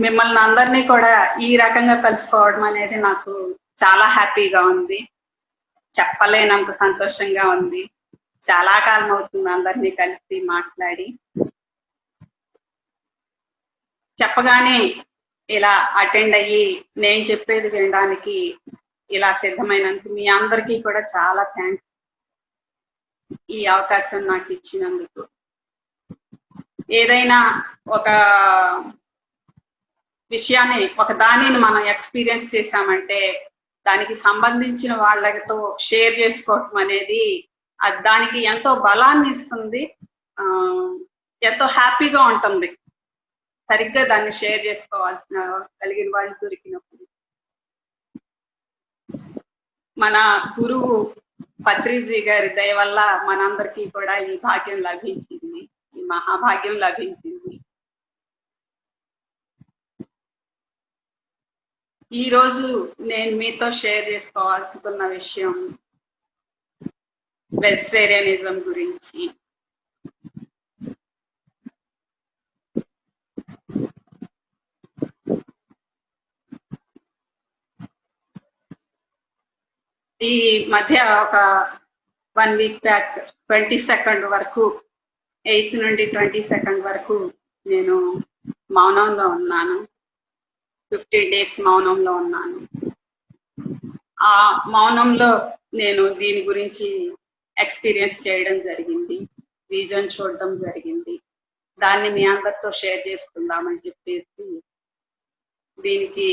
మిమ్మల్ని అందరినీ కూడా ఈ రకంగా కలుసుకోవడం అనేది నాకు చాలా హ్యాపీగా ఉంది. చెప్పలేనంత సంతోషంగా ఉంది. చాలా కాలం అవుతుంది అందరినీ కలిసి మాట్లాడి. చెప్పగానే ఇలా అటెండ్ అయ్యి నేను చెప్పేది వినడానికి ఇలా సిద్ధమైనందుకు మీ అందరికీ కూడా చాలా థ్యాంక్స్. ఈ అవకాశం నాకు ఇచ్చినందుకు. ఏదైనా ఒక విషయాన్ని దానిని మనం ఎక్స్పీరియన్స్ చేశామంటే దానికి సంబంధించిన వాళ్ళతో షేర్ చేసుకోవటం అనేది దానికి ఎంతో బలాన్ని ఇస్తుంది, ఎంతో హ్యాపీగా ఉంటుంది. సరిగ్గా దాన్ని షేర్ చేసుకోవాల్సిన కలిగిన వాళ్ళు దొరికినప్పుడు. మన గురువు పత్రిజీ గారి దయ వల్ల మనందరికీ కూడా ఈ భాగ్యం లభించింది, ఈ మహాభాగ్యం లభించింది. ఈ రోజు నేను మీతో షేర్ చేసుకోవాలనుకున్న విషయం వెజిటేరియనిజం గురించి. ఈ మధ్య ఒక 1 వీక్ బ్యాక్ 22nd వరకు, 8th నుండి 22nd వరకు నేను మౌనంలో ఉన్నాను. 15 days మౌనంలో ఉన్నాను. ఆ మౌనంలో నేను దీని గురించి ఎక్స్పీరియన్స్ చేయడం జరిగింది, విజన్ చూడడం జరిగింది. దాన్ని మీ అందరితో షేర్ చేసుకుందామని చెప్పేసి దీనికి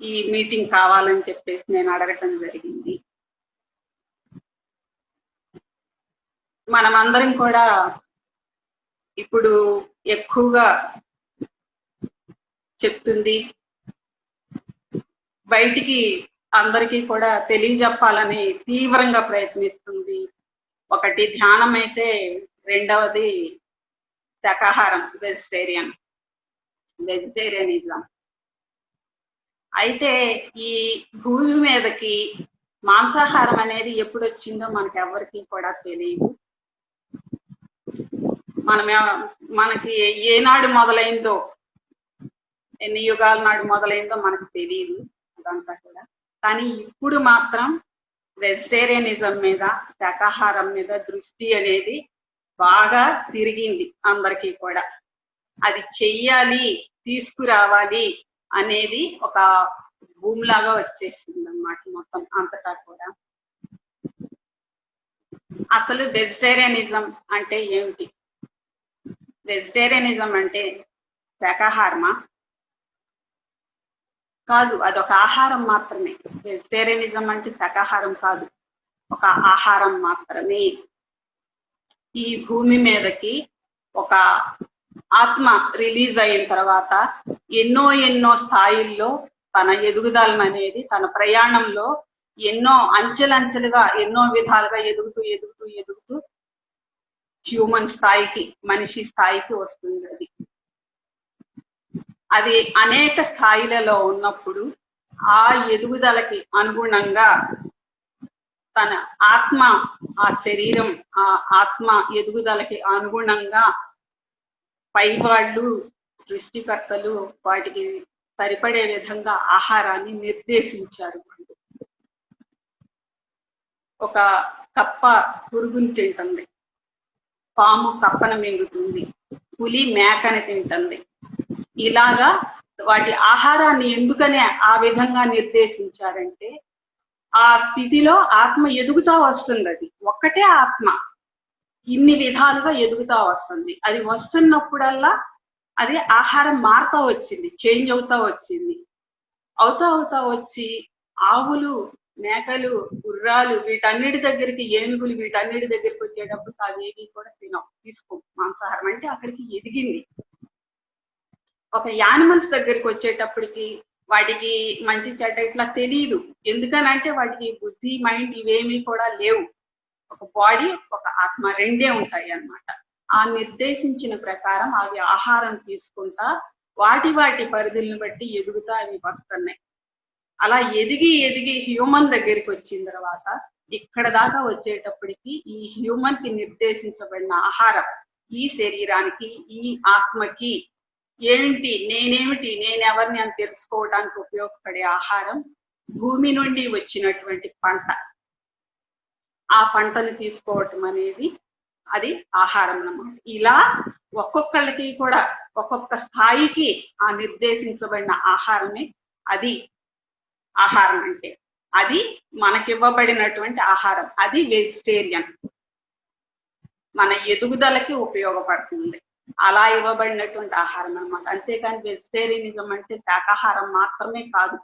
ఈ మీటింగ్ కావాలని చెప్పేసి నేను అడగటం జరిగింది. మనమందరం కూడా ఇప్పుడు ఎక్కువగా చెప్తుంది, బయటికి అందరికీ కూడా తెలియజెప్పాలని తీవ్రంగా ప్రయత్నిస్తుంది. ఒకటి ధ్యానం అయితే, రెండవది శాకాహారం, వెజిటేరియనిజం. అయితే ఈ భూమి మీదకి మాంసాహారం అనేది ఎప్పుడు వచ్చిందో మనకి ఎవరికి కూడా తెలియదు. మనకి ఏనాడు మొదలైందో, ఎన్ని యుగాల నాడు మొదలైందో మనకు తెలియదు అదంతా కూడా. కానీ ఇప్పుడు మాత్రం వెజిటేరియనిజం మీద, శాకాహారం మీద దృష్టి అనేది బాగా తిరిగింది అందరికీ కూడా. అది చెయ్యాలి, తీసుకురావాలి అనేది ఒక భూమిలాగా వచ్చేసింది అన్నమాట మొత్తం అంతటా కూడా. అసలు వెజిటేరియనిజం అంటే ఏమిటి? వెజిటేరియనిజం అంటే శాకాహారమా? కాదు, అదొక ఆహారం మాత్రమే. వెజిటేరియనిజం అంటే శాకాహారం కాదు, ఒక ఆహారం మాత్రమే. ఈ భూమి మీదకి ఒక ఆత్మ రిలీజ్ అయిన తర్వాత ఎన్నో స్థాయిల్లో తన ఎదుగుదలను అనేది, తన ప్రయాణంలో ఎన్నో అంచెలంచెలుగా, ఎన్నో విధాలుగా ఎదుగుతూ హ్యూమన్ స్థాయికి, మనిషి స్థాయికి వస్తుంది. అది అనేక స్థాయిలలో ఉన్నప్పుడు ఆ ఎదుగుదలకి అనుగుణంగా తన ఆత్మ, ఆ శరీరం, ఆ ఆత్మ ఎదుగుదలకి అనుగుణంగా పైవాళ్ళు, సృష్టికర్తలు వాటికి సరిపడే విధంగా ఆహారాన్ని నిర్దేశించారు. ఒక కప్ప పురుగుని తింటుంది, పాము కప్పను మింగుతుంది, పులి మేకని తింటుంది. ఇలాగా వాటి ఆహారాన్ని ఎందుకని ఆ విధంగా నిర్దేశించారంటే, ఆ స్థితిలో ఆత్మ ఎదుగుతా వస్తుంది. అది ఒక్కటే ఆత్మ ఇన్ని విధాలుగా ఎదుగుతా వస్తుంది. అది వస్తున్నప్పుడల్లా అది ఆహారం మారుతా వచ్చింది, చేంజ్ అవుతా వచ్చింది. అవుతా వచ్చి ఆవులు, మేకలు, గుర్రాలు వీటన్నిటి దగ్గరికి, ఏనుగులు వీటన్నిటి దగ్గరికి వచ్చేటప్పుడు అవేవి కూడా తీసుకో మాంసాహారం అంటే అక్కడికి ఎదిగింది. ఒక యానిమల్స్ దగ్గరికి వచ్చేటప్పటికి వాటికి మంచి చెడ్డ ఇట్లా తెలియదు. ఎందుకనంటే వాటికి బుద్ధి, మైండ్ ఇవేమీ కూడా లేవు. ఒక బాడీ, ఒక ఆత్మ రెండే ఉంటాయి అన్నమాట. ఆ నిర్దేశించిన ప్రకారం అవి ఆహారం తీసుకుంటా వాటి పరిధులను బట్టి ఎదుగుతా అవి వస్తున్నాయి. అలా ఎదిగి హ్యూమన్ దగ్గరికి వచ్చిన తర్వాత ఇక్కడ దాకా వచ్చేటప్పటికి ఈ హ్యూమన్ కి నిర్దేశించబడిన ఆహారం ఈ శరీరానికి, ఈ ఆత్మకి, ఏమిటి, నేనేమిటి, నేనెవరిని అని తెలుసుకోవడానికి ఉపయోగపడే ఆహారం భూమి నుండి వచ్చినటువంటి పంట. ఆ పంటను తీసుకోవటం అనేది అది ఆహారం అన్నమాట. ఇలా ఒక్కొక్కళ్ళకి కూడా ఒక్కొక్క స్థాయికి ఆ నిర్దేశించబడిన ఆహారమే అది ఆహారం అంటే. అది మనకివ్వబడినటువంటి ఆహారం, అది వెజిటేరియన్. మన ఎదుగుదలకి ఉపయోగపడుతుంది అలా ఇవ్వబడినటువంటి ఆహారం అన్నమాట. అంతేకాని వెజిటేరియనిజం అంటే శాకాహారం మాత్రమే కాదు.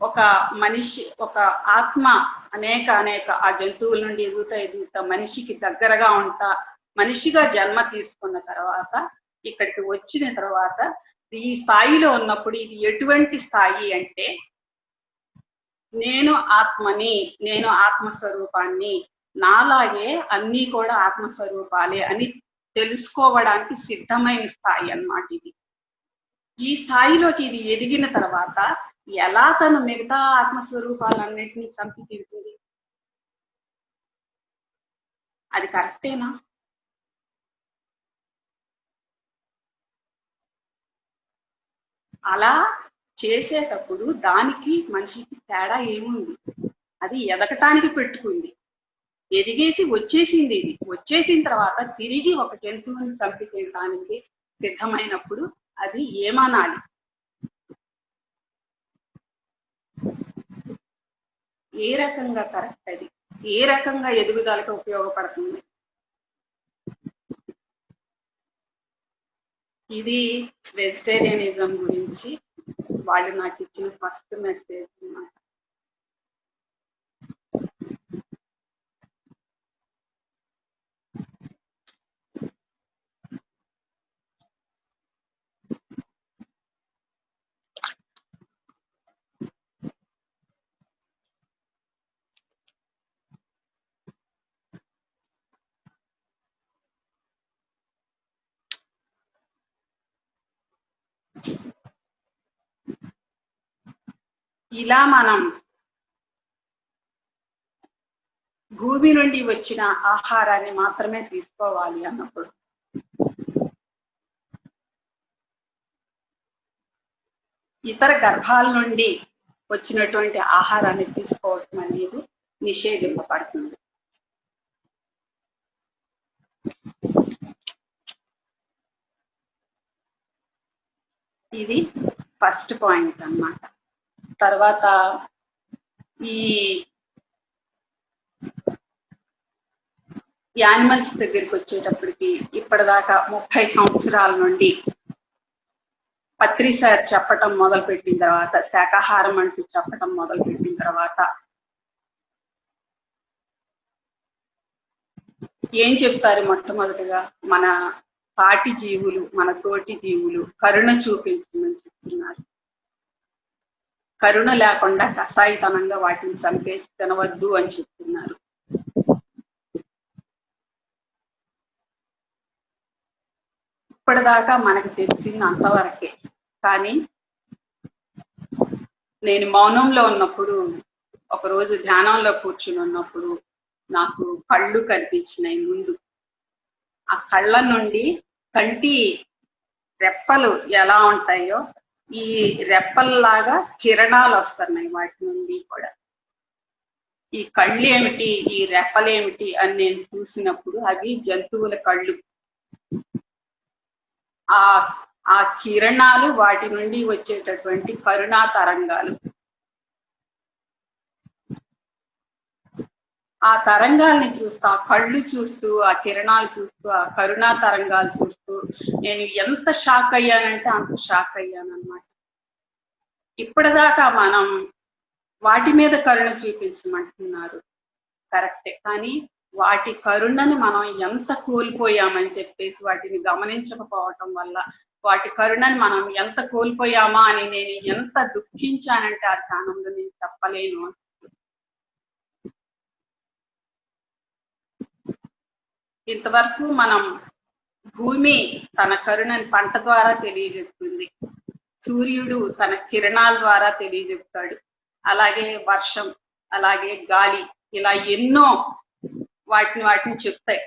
ఒక మనిషి, ఒక ఆత్మ అనేక ఆ జంతువుల నుండి ఎదుగుతా మనిషికి దగ్గరగా ఉంటా, మనిషిగా జన్మ తీసుకున్న తర్వాత ఇక్కడికి వచ్చిన తర్వాత ఈ స్థాయిలో ఉన్నప్పుడు ఇది ఎటువంటి స్థాయి అంటే, నేను ఆత్మని, నేను ఆత్మస్వరూపాన్ని, నాలాగే అన్నీ కూడా ఆత్మస్వరూపాలే అని తెలుసుకోవడానికి సిద్ధమైన స్థాయి అన్నమాట ఇది. ఈ స్థాయిలోకి ఇది ఎదిగిన తర్వాత ఎలా తను మిగతా ఆత్మస్వరూపాలన్నింటినీ చంపి తింటుంది? అది కరెక్టేనా? అలా చేసేటప్పుడు దానికి మనిషికి తేడా ఏముంది? అది ఎదగటానికి పెట్టుకుంది, ఎదిగేసి వచ్చేసింది. ఇది వచ్చేసిన తర్వాత తిరిగి ఒక జంతువుని చంపి తినడానికి సిద్ధమైనప్పుడు అది ఏమనాలి? ఏ రకంగా కరెక్ట్? అది ఏ రకంగా ఎదుగుదలకు ఉపయోగపడుతుంది? ఇది వెజిటేరియనిజం గురించి వాళ్ళు నాకు ఇచ్చిన ఫస్ట్ మెసేజ్ అన్నమాట. ఇలా మనం భూమి నుండి వచ్చిన ఆహారాన్ని మాత్రమే తీసుకోవాలి అన్నప్పుడు ఇతర గర్భాల నుండి వచ్చినటువంటి ఆహారాన్ని తీసుకోవటం అనేది నిషేధింపబడుతుంది. ఇది ఫస్ట్ పాయింట్ అన్నమాట. తర్వాత ఈ యానిమల్స్ దగ్గరికి వచ్చేటప్పటికి ఇప్పటిదాకా 30 సంవత్సరాల నుండి పత్రి సార్ చెప్పటం మొదలుపెట్టిన తర్వాత, శాకాహారం అంటూ చెప్పటం మొదలుపెట్టిన తర్వాత ఏం చెప్తారు? మొట్టమొదటిగా మన సాటి జీవులు, మన తోటి జీవులు కరుణ చూపించమని చెప్తున్నారు. కరుణ లేకుండా కసాయితనంగా వాటిని చంపేసి తినవద్దు అని చెప్తున్నారు. ఇప్పటిదాకా మనకు తెలిసింది అంతవరకే. కానీ నేను మౌనంలో ఉన్నప్పుడు, ఒకరోజు ధ్యానంలో కూర్చుని ఉన్నప్పుడు నాకు కళ్ళు కనిపించినాయి ముందు. ఆ కళ్ళ నుండి కంటి రెప్పలు ఎలా ఉంటాయో ఈ రెప్పల్లాగా కిరణాలు వస్తున్నాయి వాటి నుండి కూడా. ఈ కళ్ళు ఏమిటి, ఈ రెప్పలేమిటి అని నేను చూసినప్పుడు అవి జంతువుల కళ్ళు. ఆ కిరణాలు, వాటి నుండి వచ్చేటటువంటి కరుణా తరంగాలు. ఆ తరంగాల్ని చూస్తూ, ఆ కళ్ళు చూస్తూ, ఆ కిరణాలు చూస్తూ, ఆ కరుణా తరంగాలు చూస్తూ నేను ఎంత షాక్ అయ్యానంటే అంత షాక్ అయ్యాను అన్నమాట. ఇప్పటిదాకా మనం వాటి మీద కరుణ చూపించమంటున్నారు, కరెక్టే. కానీ వాటి కరుణని మనం ఎంత కోల్పోయామని చెప్పేసి వాటిని గమనించకపోవటం వల్ల వాటి కరుణని మనం ఎంత కోల్పోయామా అని నేను ఎంత దుఃఖించానంటే ఆ ధ్యానంలో నేను చెప్పలేను. ఇంతవరకు మనం భూమి తన కరుణని పంట ద్వారా తెలియజెప్తుంది, సూర్యుడు తన కిరణాల ద్వారా తెలియజెప్తాడు, అలాగే వర్షం, అలాగే గాలి, ఇలా ఎన్నో వాటిని చెప్తాయి.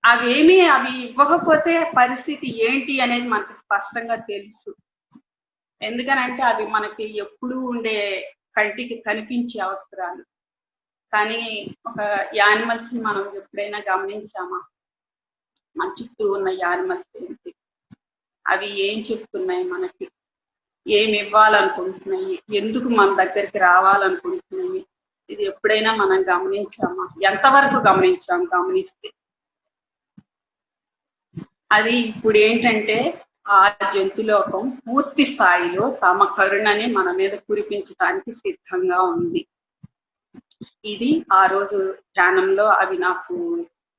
అవి ఇవ్వకపోతే పరిస్థితి ఏంటి అనేది మనకు స్పష్టంగా తెలుసు. ఎందుకనంటే అవి మనకి ఎప్పుడూ ఉండే కంటికి కనిపించే అవసరాలు. కానీ ఒక యానిమల్స్ మనం ఎప్పుడైనా గమనించామా? మన చుట్టూ ఉన్న యానిమల్స్ ఏంటి, అవి ఏం చెప్తున్నాయి మనకి, ఏమి ఇవ్వాలనుకుంటున్నాయి, ఎందుకు మన దగ్గరికి రావాలనుకుంటున్నాయి, ఇది ఎప్పుడైనా మనం గమనించామా? ఎంతవరకు గమనిస్తే అది ఇప్పుడు ఏంటంటే ఆ జంతులోకం పూర్తి స్థాయిలో తమ కరుణని మన మీద కురిపించడానికి సిద్ధంగా ఉంది. ఇది ఆ రోజు ధ్యానంలో అవి నాకు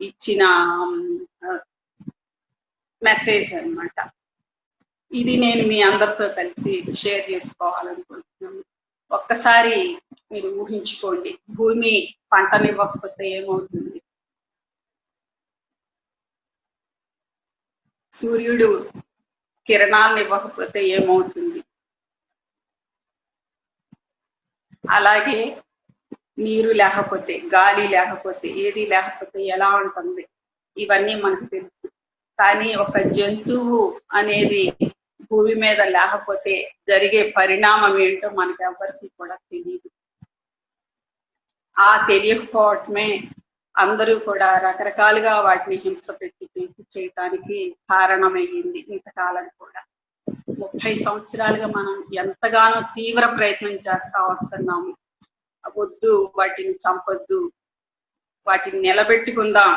ఇచ్చిన మెసేజ్ అన్నమాట. ఇది నేను మీ అందరితో కలిసి షేర్ చేసుకోవాలనుకుంటున్నాను. ఒక్కసారి మీరు ఊహించుకోండి, భూమి పంటనివ్వకపోతే ఏమవుతుంది, సూర్యుడు కిరణాలను ఇవ్వకపోతే ఏమవుతుంది, అలాగే నీరు లేకపోతే, గాలి లేకపోతే, ఏది లేకపోతే ఎలా ఉంటుంది, ఇవన్నీ మనకు తెలుసు. కానీ ఒక జంతువు అనేది భూమి మీద లేకపోతే జరిగే పరిణామం ఏంటో మనకు ఎవరికి కూడా తెలియదు. ఆ తెలియకపోవటమే అందరూ కూడా రకరకాలుగా వాటిని హింస పెట్టి చేయటానికి కారణమయ్యింది. ఇంతకాలం కూడా 30 సంవత్సరాలుగా మనం ఎంతగానో తీవ్ర ప్రయత్నం చేస్తా వస్తున్నాము. వద్దు, వాటిని చంపొద్దు, వాటిని నిలబెట్టుకుందాం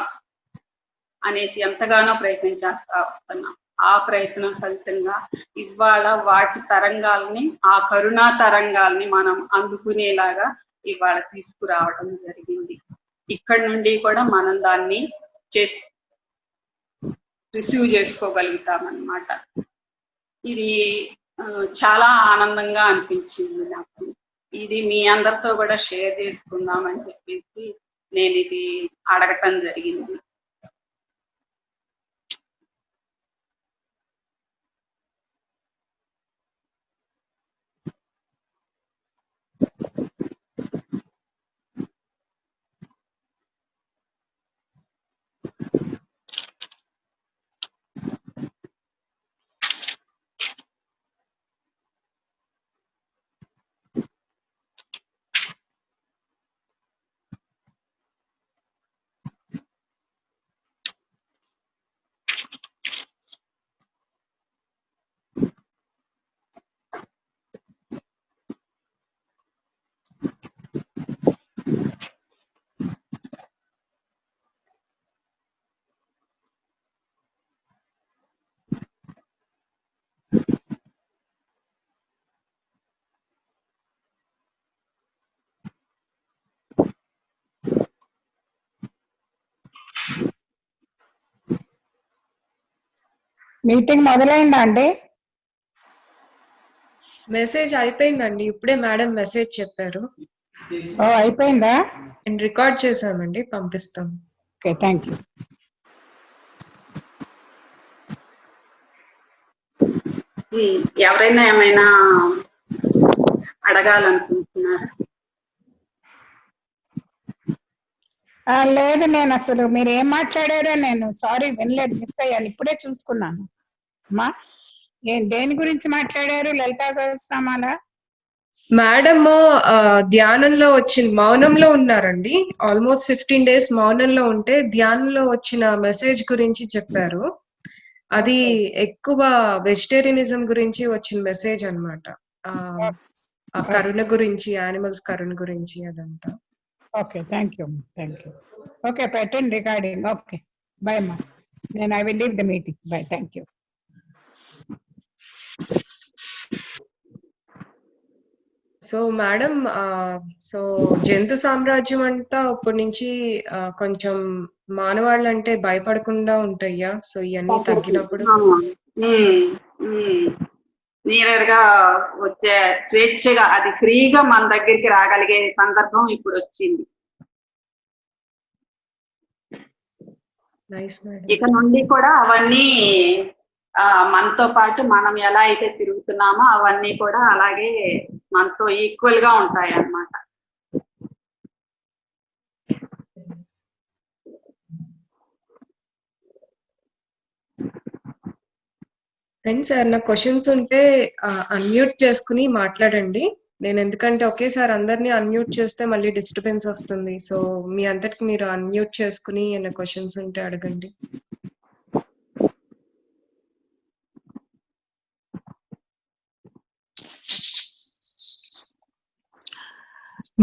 అనేసి ఎంతగానో ప్రయత్నం చేస్తా వస్తున్నాం. ఆ ప్రయత్నం ఫలితంగా ఇవాళ వాటి తరంగాల్ని, ఆ కరుణా తరంగాల్ని మనం అందుకునేలాగా ఇవాళ తీసుకురావడం జరిగింది. ఇక్కడి నుండి కూడా మనం దాన్ని రిసీవ్ చేసుకోగలుగుతామన్నమాట. ఇది చాలా ఆనందంగా అనిపించింది నాకు. ఇది మీ అందరితో కూడా షేర్ చేసుకుందామని చెప్పేసి నేను ఇది అడగటం జరిగింది. మీటింగ్ మొదలైందా అండి? మెసేజ్ అయిపోయిందండి, ఇప్పుడే మేడం మెసేజ్ చెప్పారు. అయిపోయిందా? రికార్డ్ చేసామండి, పంపిస్తాం. Okay, thank you. ఎవరైనా ఏమైనా అడగాలనుకుంటున్నారా? లేదు, నేను అసలు మీరు ఏం మాట్లాడారో నేను సారీ వినలేదు, మిస్ అయ్యాను. ఇప్పుడే చూసుకున్నాను. అమ్మా, దేని గురించి మాట్లాడారు? లలితా సహస్రనామాల మేడమ్ ధ్యానంలో మౌనంలో ఉన్నారండి. ఆల్మోస్ట్ 15 days మౌనంలో ఉంటే ధ్యానంలో వచ్చిన మెసేజ్ గురించి చెప్పారు. అది ఎక్కువ వెజిటేరియనిజం గురించి వచ్చిన మెసేజ్ అన్నమాట. ఆ కరుణ గురించి, యానిమల్స్ కరుణ గురించి అదంతా. Okay, thank you. ఓకే, పెట్టండి రికార్డింగ్. ఓకే, బై అమ్మా. నేను I will leave the meeting. By, thank you. So madam, so జంతు సామ్రాజ్యం అంతా అప్పటి నుంచి కొంచెం మానవాళ్ళు అంటే భయపడకుండా ఉంటాయా? సో ఇవన్నీ తగ్గినప్పుడు నేరుగా వచ్చే స్వేచ్ఛగా అది ఫ్రీగా మన దగ్గరికి రాగలిగే సందర్భం ఇప్పుడు వచ్చింది. Nice madam. ఇక నుండి కూడా అవన్నీ మనతో పాటు మనం ఎలా అయితే తిరుగుతున్నామో అవన్నీ కూడా అలాగే మనతో ఈక్వల్ గా ఉంటాయి అన్నమాట. ఫ్రెండ్స్ ఏమన్నా క్వశ్చన్స్ ఉంటే అన్మ్యూట్ చేసుకుని మాట్లాడండి. నేను ఎందుకంటే ఒకేసారి అందరినీ అన్మ్యూట్ చేస్తే మళ్ళీ డిస్టర్బెన్స్ వస్తుంది. సో మీ అంతటికి మీరు అన్మ్యూట్ చేసుకుని ఏమైనా క్వశ్చన్స్ ఉంటే అడగండి.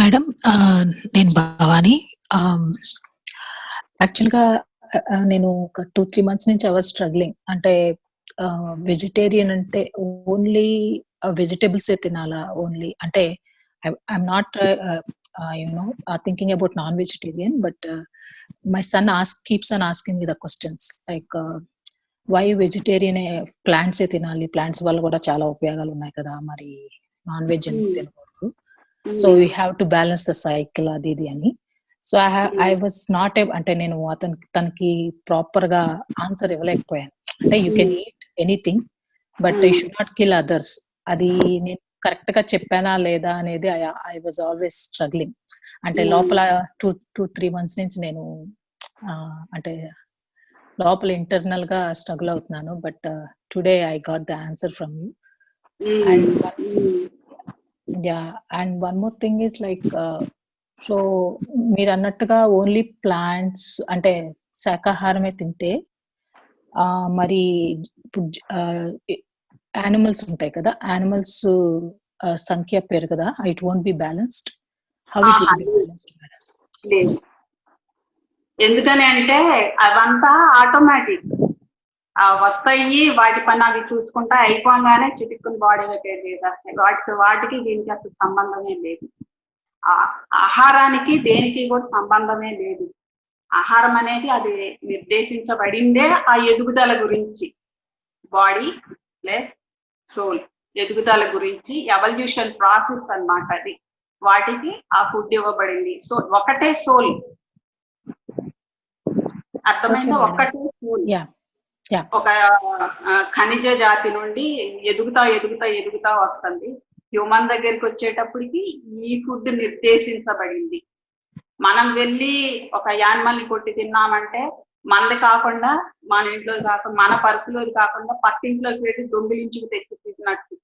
మేడం, నేను భవాని. యాక్చువల్గా నేను ఒక 2-3 months నుంచి ఐ వాజ్ స్ట్రగ్లింగ్. అంటే వెజిటేరియన్ అంటే ఓన్లీ వెజిటేబుల్సే తినాలా ఓన్లీ, అంటే I'm not thinking about non vegetarian, but my son keeps on asking me the questions like why vegetarian ప్లాంట్సే తినాలి, ప్లాంట్స్ వల్ల కూడా చాలా ఉపయోగాలు ఉన్నాయి కదా, మరి నాన్ వెజ్ ఎందుకు తినకూడదు, so we have to balance the cycle అది ఇది అని. సో ఐ వాజ్ నాట్ అంటే నేను తనకి ప్రాపర్ గా ఆన్సర్ ఇవ్వలేకపోయాను. అంటే you can eat anything but you should not kill others. అది నేను కరెక్ట్ గా చెప్పానా లేదా అనేది ఐ వాజ్ ఆల్వేస్ స్ట్రగ్లింగ్. అంటే లోపల 2-3 months నుంచి నేను అంటే లోపల ఇంటర్నల్ గా స్ట్రగుల్ అవుతున్నాను. But today I got the answer from you. And one more thing is like, so మీరు అన్నట్టుగా ఓన్లీ ప్లాంట్స్ అంటే శాకాహారమే తింటే మరి ఇప్పుడు యానిమల్స్ ఉంటాయి కదా, యానిమల్స్ సంఖ్య పెరగదా? It won't be balanced. How it will be balanced madam? లేదు, ఎందుకని అంటే అవంతా ఆటోమేటిక్ వస్తాయి, వాటి పని అవి చూసుకుంటా అయిపోగానే చిటిక్కుని బాడీ లేదు. వాటికి దీనికి అసలు సంబంధమే లేదు. ఆహారానికి దేనికి కూడా సంబంధమే లేదు. ఆహారం అనేది అది నిర్దేశించబడిందే ఆ ఎదుగుదల గురించి, బాడీ ప్లస్ సోల్ ఎదుగుదల గురించి, ఎవల్యూషన్ ప్రాసెస్ అన్నమాట అది. వాటికి ఆ ఫుడ్ ఇవ్వబడింది. సో ఒకటే సోల్, అర్థమైందా? ఒక్కటే సోల్. ఒక ఖనిజ జాతి నుండి ఎదుగుతా వస్తుంది. హ్యూమన్ దగ్గరికి వచ్చేటప్పటికి ఈ ఫుడ్ నిర్దేశించబడింది. మనం వెళ్ళి ఒక యానిమల్ ని కొట్టి తిన్నామంటే మనది కాకుండా, మన ఇంట్లో కాకుండా, మన పరిస్థితిలోది కాకుండా పక్కింట్లోకి వెళ్ళి దొంగిలించుకు తెచ్చి తిన్నట్టు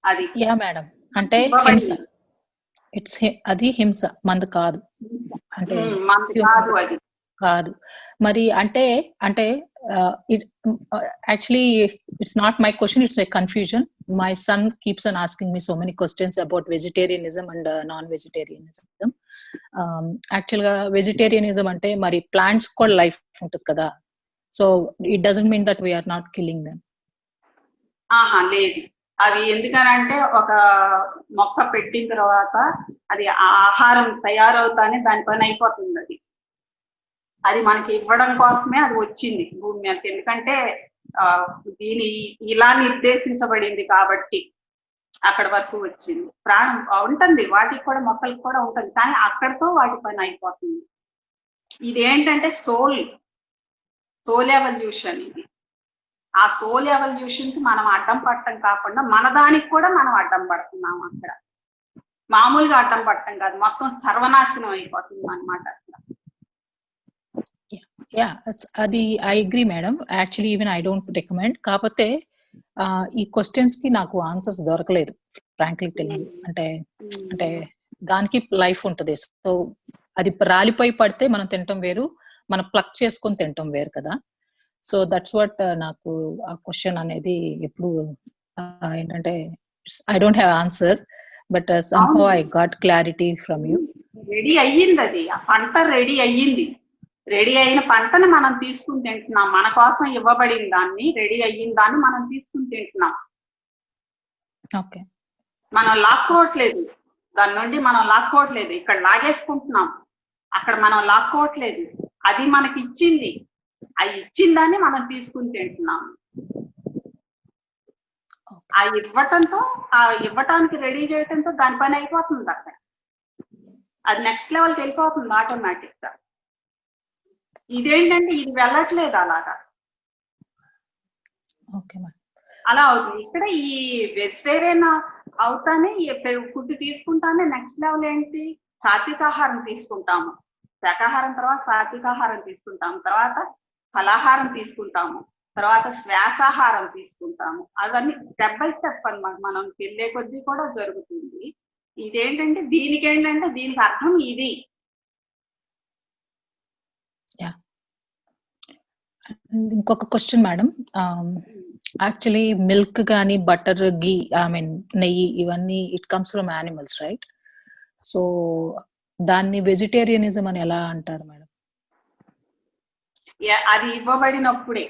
అది. యా మేడం, అంటే హింస, ఇట్స్ అది హింస, మంది కాదు. అంటే మనది కాదు, అది కాదు మరి. అంటే actually it's not my question, it's a confusion. My son keeps on asking me so many questions about vegetarianism and non vegetarianism. యాక్చువల్గా వెజిటేరియనిజం అంటే మరి ప్లాంట్స్ కూడా లైఫ్ ఉంటుంది కదా, so it doesn't mean that we are not killing them. లేదు, అవి ఎందుకనంటే ఒక మొక్క పెట్టిన తర్వాత అది ఆహారం తయారవుతానే దాని పని అయిపోతుంది. అది మనకి ఇవ్వడం కోసమే అది వచ్చింది భూమి మీదకి. ఎందుకంటే దీని ఇలా నిర్దేశించబడింది కాబట్టి అక్కడ వరకు వచ్చింది. ప్రాణం ఉంటుంది వాటికి కూడా, మొక్కలకు కూడా ఉంటుంది, కానీ అక్కడతో వాటి పని అయిపోతుంది. ఇదేంటంటే సోల్ ఎవల్యూషన్. ఇది ఆ సోల్ ఎవల్యూషన్ కి మనం అడ్డం పట్టడం కాకుండా మన దానికి కూడా మనం అడ్డం పడుతున్నాం. అక్కడ మామూలుగా అడ్డం పట్టడం కాదు, మొత్తం సర్వనాశనం అయిపోతుంది అన్నమాట అక్కడ. యా, అది I agree madam. Actually even I don't recommend. కాకపోతే ఈ క్వశ్చన్స్ కి నాకు ఆన్సర్స్ దొరకలేదు ఫ్రాంక్లీ టెల్లింగ్. అంటే దానికి లైఫ్ ఉంటుంది. సో అది రాలిపోయి పడితే మనం తినటం వేరు, మనం ప్లక్ చేసుకొని తినటం వేరు కదా. సో దట్స్ వాట్ నాకు ఆ క్వశ్చన్ అనేది ఎప్పుడు ఏంటంటే I don't have answer, but somehow I got clarity from you. Ready అయ్యింది, అది ఆ పంట రెడీ అయ్యింది. రెడీ అయిన పంటను మనం తీసుకుని తింటున్నాం. మన కోసం ఇవ్వబడిన దాన్ని, రెడీ అయిన దాన్ని మనం తీసుకుని తింటున్నాం. ఓకే, మనం లాక్కోవట్లేదు, దాని నుండి మనం లాక్కోవట్లేదు. ఇక్కడ లాగేసుకుంటున్నాం, అక్కడ మనం లాక్కోవట్లేదు. అది మనకి ఇచ్చింది, ఆ ఇచ్చిన దాన్ని మనం తీసుకుని తింటున్నాం. ఆ ఇవ్వటానికి రెడీ చేయటంతో దాని పని అయిపోతుంది. అక్కడ అది నెక్స్ట్ లెవెల్కి వెళ్ళిపోతుంది ఆటోమేటిక్ గా. ఇదేంటంటే ఇది వెళ్ళట్లేదు అలాగా, ఓకే మేడం. అలా అవుతుంది. ఇక్కడ ఈ వెజిటేరియన్ అవుతానే ఫుడ్ తీసుకుంటానే నెక్స్ట్ లెవెల్ ఏంటి, సాత్వికాహారం తీసుకుంటాము, శాకాహారం తర్వాత సాత్వికాహారం తీసుకుంటాము, తర్వాత ఫలాహారం తీసుకుంటాము, తర్వాత శ్వాసాహారం తీసుకుంటాము. అవన్నీ స్టెప్ బై స్టెప్ అన్నమాట, మనం వెళ్ళే కొద్దీ కూడా జరుగుతుంది. ఇదేంటంటే దీనికి అర్థం ఇది. ఇంకొక క్వశ్చన్ మేడం, యాక్చువల్లీ మిల్క్ కానీ బటర్, గీ, ఐ మీన్ నెయ్యి, ఇవన్నీ it comes from animals, right? So దాన్ని వెజిటేరియనిజం అని ఎలా అంటారు మేడం? అది ఇవ్వబడినప్పుడే.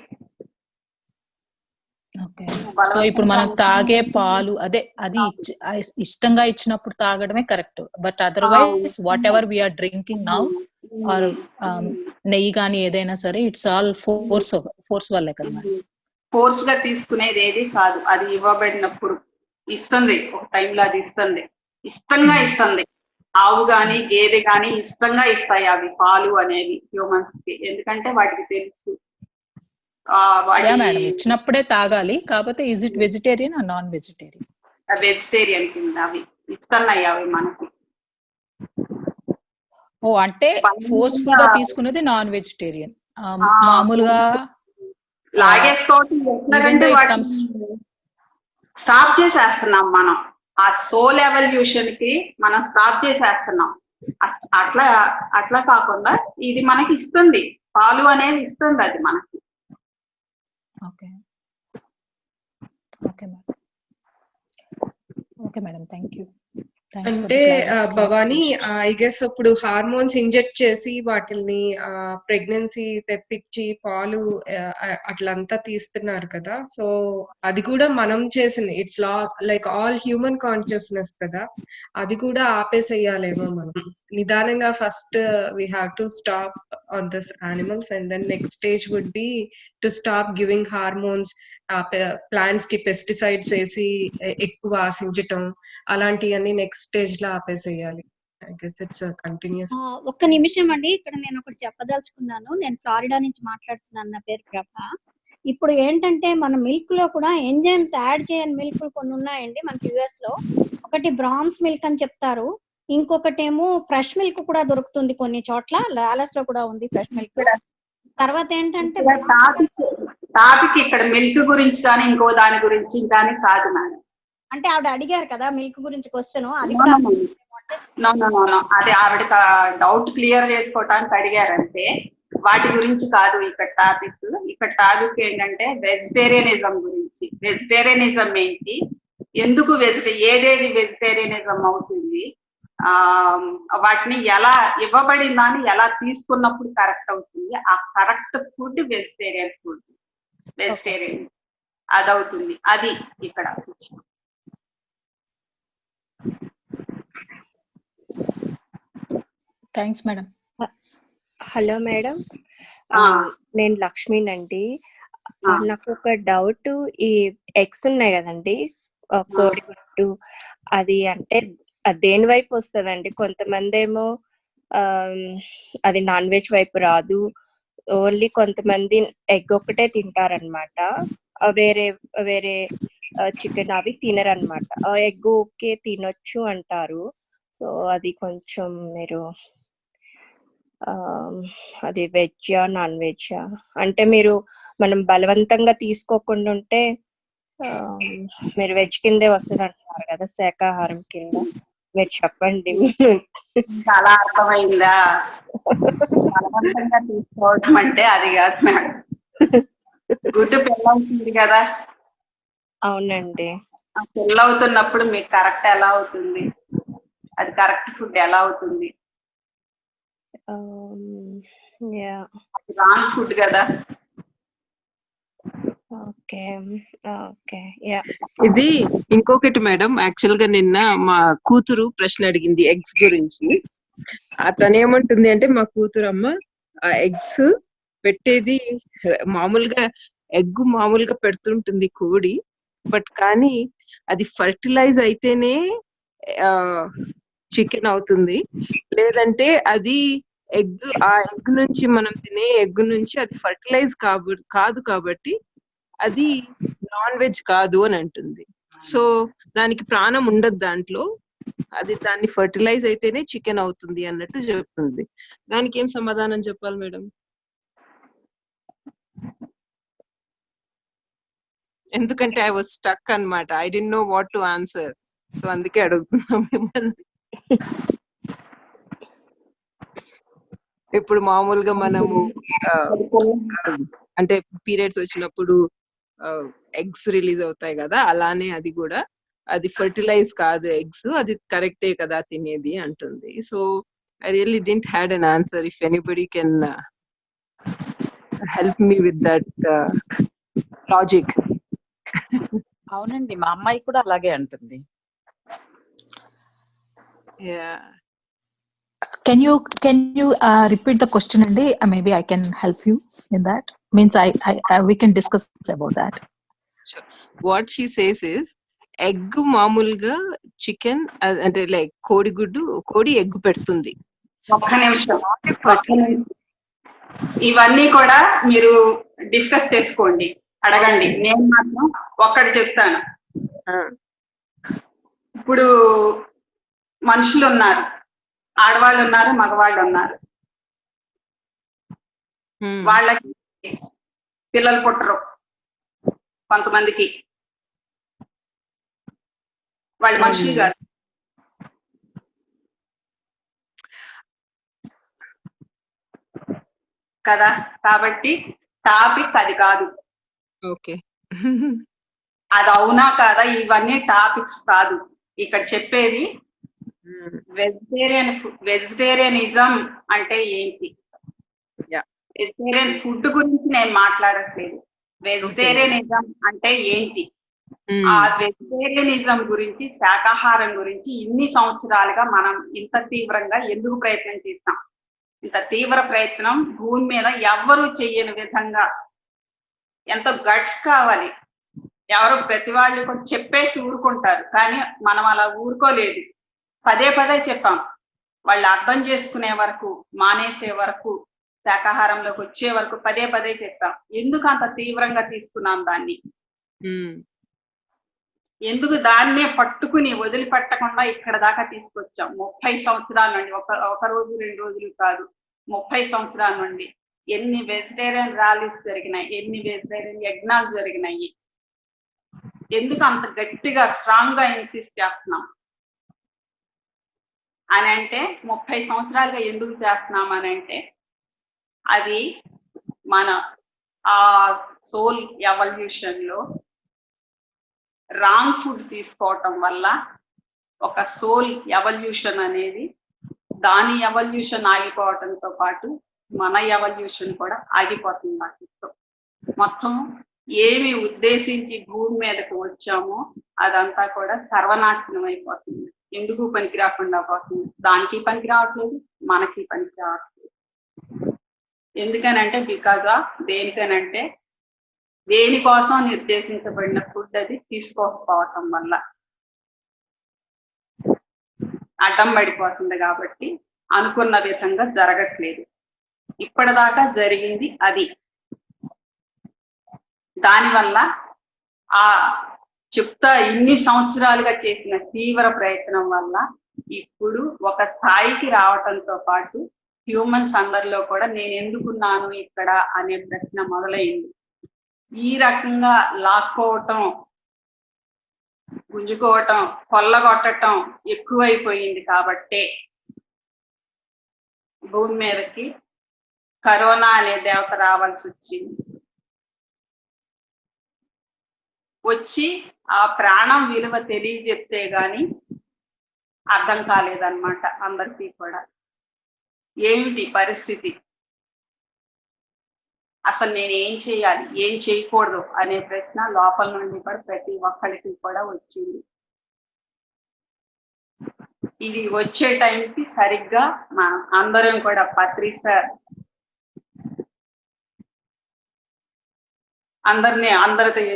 ఓకే. సో ఇప్పుడు మనం తాగే పాలు అదే అది ఇష్టంగా ఇచ్చినప్పుడు తాగడమే correct, but otherwise whatever we are drinking now or నెయ్యి కానీ ఏదైనా సరే ఇట్స్ ఆల్ ఫోర్స్ వల్లే కదా మేడం. ఫోర్స్ గా తీసుకునేది ఏది కాదు, అది ఇవ్వబడినప్పుడు ఇస్తుంది. ఒక టైంలో అది ఇస్తుంది, ఇష్టంగా ఇస్తుంది. ఆవు గాని గేదె గాని ఇష్టంగా ఇస్తాయి అవి పాలు అనేవి హ్యూమన్స్ కి, ఎందుకంటే వాటికి తెలుసు. మేడం ఇచ్చినప్పుడే తాగాలి, కాకపోతే is it vegetarian or non vegetarian? Vegetarian కింద అవి ఇస్తున్నాయి అవి మనకి. ఓ అంటే ఫోర్స్ఫుల్ గా తీసుకునేది నాన్ వెజిటేరియన్, మామూలుగా లాగేసుకోవటం స్టాప్ చేసేస్తున్నాం మనం. ఆ సోల్ ఎవల్యూషన్ కి మనం స్టాప్ చేసేస్తున్నాం. అట్లా కాకుండా ఇది మనకి ఇస్తుంది, పాలు అనేది ఇస్తుంది అది మనకి. Okay okay madam, okay madam, thank you. అంటే భవానీ, ఐ గెస్ ఇప్పుడు హార్మోన్స్ ఇంజెక్ట్ చేసి వాటిని ప్రెగ్నెన్సీ తెప్పించి పాలు అట్లంతా తీస్తున్నారు కదా, సో అది కూడా మనం చేసింది. It's like all human consciousness కదా, అది కూడా ఆపేసేయాలేమో మనం నిదానంగా. First we have to stop on this animals and then next stage would be to stop giving hormones, plants కి పెస్టిసైడ్స్ వేసి ఎక్కువ ఆశించటం, అలాంటివన్నీ నెక్స్ట్ స్టేజ్ లో ఆపేసేయాలి. I guess it's continues. ఒక్క నిమిషం అండి, ఇక్కడ నేను ఒకటి చెప్పదలుచుకున్నాను. నేను ఫ్లారిడా నుంచి మాట్లాడుతున్నాను, నా పేరు ప్రభ. ఇప్పుడు ఏంటంటే మన మిల్క్ లో కూడా ఎంజైమ్స్ యాడ్ చేయని మిల్క్ కొన్ని ఉన్నాయండి మనకి యుఎస్ లో. ఒకటి బ్రాన్స్ మిల్క్ అని చెప్తారు, ఇంకొకటేమో ఫ్రెష్ మిల్క్ కూడా దొరుకుతుంది కొన్ని చోట్ల, లాలస్ లో కూడా ఉంది ఫ్రెష్ మిల్క్. తర్వాత ఏంటంటే టాపిక్ ఇక్కడ మిల్క్ గురించి కానీ ఇంకో దాని గురించి కానీ కాదు మేడం. అంటే ఆవిడ అడిగారు కదా మిల్క్ గురించి క్వశ్చన్, అది కూడా అదే ఆవిడ డౌట్ క్లియర్ చేసుకోవటానికి అడిగారంటే వాటి గురించి కాదు ఇక్కడ టాపిక్. ఇక్కడ టాపిక్ ఏంటంటే వెజిటేరియనిజం గురించి. వెజిటేరియనిజం ఏంటి, ఎందుకు ఏదేది వెజిటేరియనిజం అవుతుంది, వాటిని ఎలా ఇవ్వబడిందని ఎలా తీసుకున్నప్పుడు కరెక్ట్ అవుతుంది, ఆ correct food vegetarian food, vegetarian అదవుతుంది. అది ఇక్కడ. Thanks madam. హలో మేడం, నేను లక్ష్మినండి. నాకు ఒక డౌట్, ఈ ఎగ్స్ ఉన్నాయి కదండి కోడిగుడ్డు, అది అంటే దేని వైపు వస్తుందండి? కొంతమంది ఏమో అది నాన్ వెజ్ వైపు రాదు, ఓన్లీ కొంతమంది ఎగ్ ఒకటే తింటారనమాట, వేరే వేరే చికెన్ అవి తినరనమాట. ఎగ్ ఓకే తినొచ్చు అంటారు. సో అది కొంచెం మీరు అది వెజ్జా నాన్ వెజ్జా అంటే మీరు మనం బలవంతంగా తీసుకోకుండా ఉంటే మీరు వెజ్ కిందే వస్తుంది అంటున్నారు కదా, శాకాహారం కింద. మీరు చెప్పండి. చాలా అర్థమైందా? బలవంతంగా తీసుకోవడం అంటే అది కాదు మేడం, గుడ్డు పెళ్ళవుతుంది కదా. అవునండి. పెళ్ళవుతున్నప్పుడు మీకు కరెక్ట్ ఎలా అవుతుంది, అది కరెక్ట్ ఫుడ్ ఎలా అవుతుంది? రాంగ్ ఫుడ్ కదా. Okay okay. ఇది ఇంకొకటి మేడం, యాక్చువల్ గా నిన్న మా కూతురు ప్రశ్న అడిగింది ఎగ్స్ గురించి. తను ఏమంటుంది అంటే, మా కూతురు అమ్మ ఆ ఎగ్స్ పెట్టేది మామూలుగా ఎగ్ మామూలుగా పెడుతుంటుంది కోడి, బట్ కానీ అది ఫర్టిలైజ్ అయితేనే చికెన్ అవుతుంది, లేదంటే అది ఆ ఎగ్ నుంచి మనం తినే ఎగ్ నుంచి అది ఫర్టిలైజ్ కాదు కాబట్టి అది నాన్ వెజ్ కాదు అని అంటుంది. సో దానికి ప్రాణం ఉండదు దాంట్లో, అది దాన్ని ఫర్టిలైజ్ అయితేనే చికెన్ అవుతుంది అన్నట్టు చెప్తుంది. దానికి ఏం సమాధానం చెప్పాలి మేడం? ఎందుకంటే ఐ వాజ్ స్టక్ అన్నమాట. I don't know what to answer. So అందుకే అడుగుతున్నాం మిమ్మల్ని. ఇప్పుడు మామూలుగా మనము అంటే పీరియడ్స్ వచ్చినప్పుడు ఎగ్స్ రిలీజ్ అవుతాయి కదా, అలానే అది కూడా అది ఫర్టిలైజ్ కాదు ఎగ్స్, అది కరెక్టే కదా తినేది అంటుంది. So I really didn't had an answer. If anybody can help me with that logic. అవునండి, మా అమ్మాయి కూడా అలాగే అంటుంది. Can you repeat the question, Andy? Maybe I can help you in that. Means we can discuss about that. Sure. What she says is, egg మామూలుగా chicken అంటే like కోడి egg పెడుతుంది. ఒక్క నిమిషం. ఇవన్నీ కూడా మీరు డిస్కస్ చేసుకోండి, అడగండి. నేను మాత్రం ఒక్కటి చెప్తాను. ఇప్పుడు మనుషులు ఉన్నారు, ఆడవాళ్ళు ఉన్నారు, మగవాళ్ళు ఉన్నారు. వాళ్ళకి పిల్లలు పుట్టరు కొంతమందికి, వాళ్ళు మనుషులు కాదు కదా. కాబట్టి టాపిక్ అది కాదు. ఓకే, అది అవునా కాదా ఇవన్నీ టాపిక్స్ కాదు. ఇక్కడ చెప్పేది వెజిటేరియనిజం అంటే ఏంటి, వెజిటేరియన్ ఫుడ్ గురించి నేను మాట్లాడట్లేదు. వెజిటేరియనిజం అంటే ఏంటి, ఆ వెజిటేరియనిజం గురించి, శాకాహారం గురించి ఇన్ని సంవత్సరాలుగా మనం ఇంత తీవ్రంగా ఎందుకు ప్రయత్నం చేస్తాం. ఇంత తీవ్ర ప్రయత్నం భూమి మీద ఎవ్వరూ చెయ్యని విధంగా ఎంతో గట్స్ కావాలి. ఎవరు ప్రతి వాళ్ళు కూడా చెప్పేసి ఊరుకుంటారు, కానీ మనం అలా ఊరుకోలేదు. పదే పదే చెప్పాం. వాళ్ళు అర్థం చేసుకునే వరకు, మానేసే వరకు, శాకాహారంలోకి వచ్చే వరకు పదే పదే చెప్పాం. ఎందుకు అంత తీవ్రంగా తీసుకున్నాం దాన్ని, ఎందుకు దాన్నే పట్టుకుని వదిలిపెట్టకుండా ఇక్కడ దాకా తీసుకొచ్చాం. 30 సంవత్సరాల నుండి, ఒక రోజు 2 రోజులు కాదు, 30 సంవత్సరాల నుండి ఎన్ని వెజిటేరియన్ ర్యాలీస్ జరిగినాయి, ఎన్ని వెజిటేరియన్ యజ్ఞాలు జరిగినాయి. ఎందుకు అంత గట్టిగా స్ట్రాంగ్ గా ఇన్సిస్ట్ చేస్తున్నాం అని అంటే, 30 సంవత్సరాలుగా ఎందుకు చేస్తున్నాం అని అంటే, అది మన ఆ సోల్ ఎవల్యూషన్ లో రాంగ్ ఫుడ్ తీసుకోవటం వల్ల ఒక సోల్ ఎవల్యూషన్ అనేది, దాని ఎవల్యూషన్ ఆగిపోవటంతో పాటు మన ఎవల్యూషన్ కూడా ఆగిపోతుంది. నాకు మొత్తం ఏమి ఉద్దేశించి భూమి మీదకు వచ్చామో అదంతా కూడా సర్వనాశనం అయిపోతుంది. ఎందుకు పనికి రాకుండా పోతుంది. దానికి పనికి రావట్లేదు, మనకి పనికి రావట్లేదు. ఎందుకనంటే బికాజ్ ఆఫ్ దేనికనంటే, దేనికోసం నిర్దేశించబడిన ఫుడ్ అది తీసుకోకపోవటం వల్ల అడ్డం పడిపోతుంది. కాబట్టి అనుకున్న విధంగా జరగట్లేదు. ఇప్పటిదాకా జరిగింది అది. దానివల్ల ఆ చెప్తా ఇన్ని సంవత్సరాలుగా చేసిన తీవ్ర ప్రయత్నం వల్ల ఇప్పుడు ఒక స్థాయికి రావటంతో పాటు హ్యూమన్స్ అందరిలో కూడా నేను ఎందుకున్నాను ఇక్కడ అనే ప్రశ్న మొదలైంది. ఈ రకంగా లాక్కోవటం, గుంజుకోవటం, కొల్లగొట్టడం ఎక్కువైపోయింది. కాబట్టే భూమి మీదకి కరోనా అనే దేవత రావాల్సి వచ్చింది. వచ్చి ఆ ప్రాణం విలువ తెలియజెప్తే గాని అర్థం కాలేదన్నమాట అందరికీ కూడా. ఏమిటి పరిస్థితి, అసలు నేను ఏం చేయాలి, ఏం చేయకూడదు అనే ప్రశ్న లోపల నుండి కూడా ప్రతి ఒక్కరికి కూడా వచ్చింది. ఇది వచ్చే టైంకి సరిగ్గా మా అందరం కూడా పత్రి సార్ అందరిది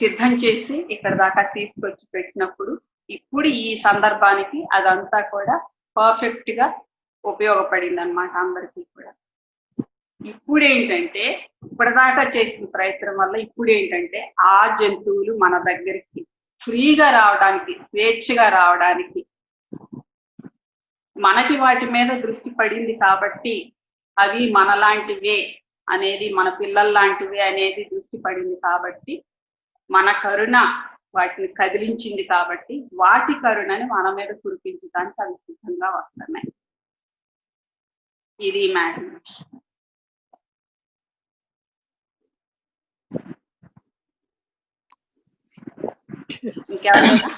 సిద్ధం చేసి ఇక్కడ దాకా తీసుకొచ్చి పెట్టినప్పుడు, ఇప్పుడు ఈ సందర్భానికి అదంతా కూడా పర్ఫెక్ట్ గా ఉపయోగపడింది అనమాట అందరికీ కూడా. ఇప్పుడు ఏంటంటే ఇప్పటిదాకా చేసిన ప్రయత్నం వల్ల ఇప్పుడు ఏంటంటే ఆ జంతువులు మన దగ్గరికి ఫ్రీగా రావడానికి, స్వేచ్ఛగా రావడానికి, మనకి వాటి మీద దృష్టి పడింది కాబట్టి అవి మనలాంటివే అనేది, మన పిల్లల లాంటివే అనేది దృష్టి పడింది కాబట్టి, మన కరుణ వాటిని కదిలించింది కాబట్టి వాటి కరుణని మన మీద కురిపించడానికి అవి సిద్ధంగా వస్తున్నాయి. ఇది మేడం. ఇంకెవరైనా?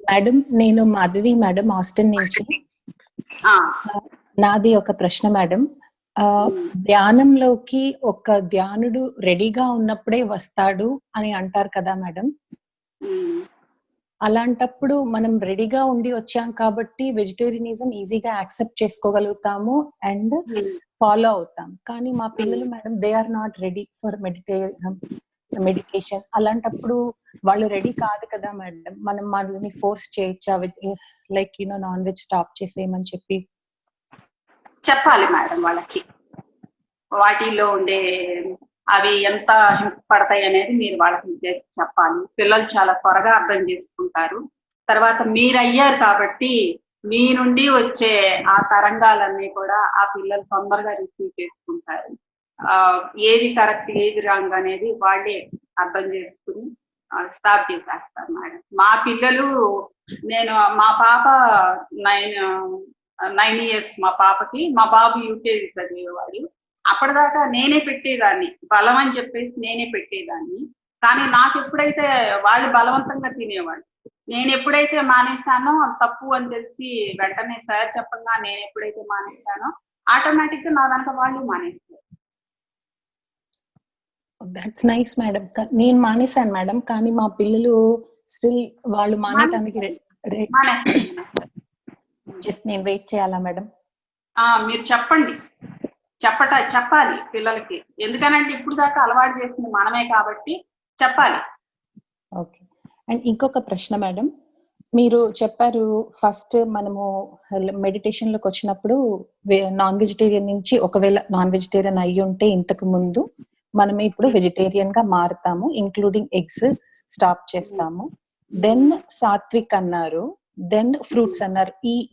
మేడం నేను మాధవి మేడం, ఆస్టిన్ నుంచి. నాది ఒక ప్రశ్న మేడం. ధ్యానంలోకి ఒక ధ్యానుడు రెడీగా ఉన్నప్పుడే వస్తాడు అని అంటారు కదా మేడం. అలాంటప్పుడు మనం రెడీగా ఉండి వచ్చాం కాబట్టి వెజిటేరియనిజం ఈజీగా యాక్సెప్ట్ చేసుకోగలుగుతాము అండ్ ఫాలో అవుతాం. కానీ మా పిల్లలు madam they are not ready for meditation. అలాంటప్పుడు వాళ్ళు రెడీ కాదు కదా మేడం, మనం వాళ్ళని ఫోర్స్ చేయొచ్చా లైక్ నాన్ వెజ్ స్టాప్ చేసేయమని చెప్పి? చెప్పాలి మేడం వాళ్ళకి, వాటిలో ఉండే అవి ఎంత హింసపడతాయి అనేది మీరు వాళ్ళకి చేసి చెప్పాలి. పిల్లలు చాలా త్వరగా అర్థం చేసుకుంటారు. తర్వాత మీరు అయ్యారు కాబట్టి మీ నుండి వచ్చే ఆ తరంగాలన్నీ కూడా ఆ పిల్లలు తొందరగా రిసీవ్ చేసుకుంటారు. ఏది కరెక్ట్ ఏది రాంగ్ అనేది వాళ్ళే అర్థం చేసుకుని స్టాప్ చేసేస్తారు మేడం. మా పిల్లలు, మా పాప 9 years మా పాపకి, మా బాబు యూకేజీ చదివేవాడు. అప్పటిదాకా నేనే పెట్టేదాన్ని, బలం అని చెప్పేసి నేనే పెట్టేదాన్ని. కానీ నాకు ఎప్పుడైతే వాళ్ళు బలవంతంగా తినేవాళ్ళు, నేను ఎప్పుడైతే మానేస్తానో తప్పు అని తెలిసి వెంటనే సార్ చెప్పగా నేను ఎప్పుడైతే మానేస్తానో ఆటోమేటిక్ గా నా దాంట్లో వాళ్ళు మానేస్తారు. That's nice madam. నేను మానేశాను మేడం, కానీ మా పిల్లలు స్టిల్ వాళ్ళు మానేయడానికి జస్ట్ నేను వెయిట్ చేయాలా మేడం? మీరు చెప్పండి, చెప్పాలి పిల్లలకి. ఎందుకనంటే ఇప్పుడు దాకా అలవాటు చేసింది మనమే కాబట్టి చెప్పాలి. ఓకే. అండ్ ఇంకొక ప్రశ్న మేడం, మీరు చెప్పారు ఫస్ట్ మనము మెడిటేషన్ లోకి వచ్చినప్పుడు నాన్ వెజిటేరియన్ నుంచి ఒకవేళ నాన్ వెజిటేరియన్ అయ్యి ఉంటే ఇంతకు ముందు మనం ఇప్పుడు వెజిటేరియన్ గా మారుతాము, ఇంక్లూడింగ్ ఎగ్స్ స్టాప్ చేస్తాము. దెన్ సాత్విక్ అన్నారు, దెన్ ఫ్రూట్స్ అన్నారు.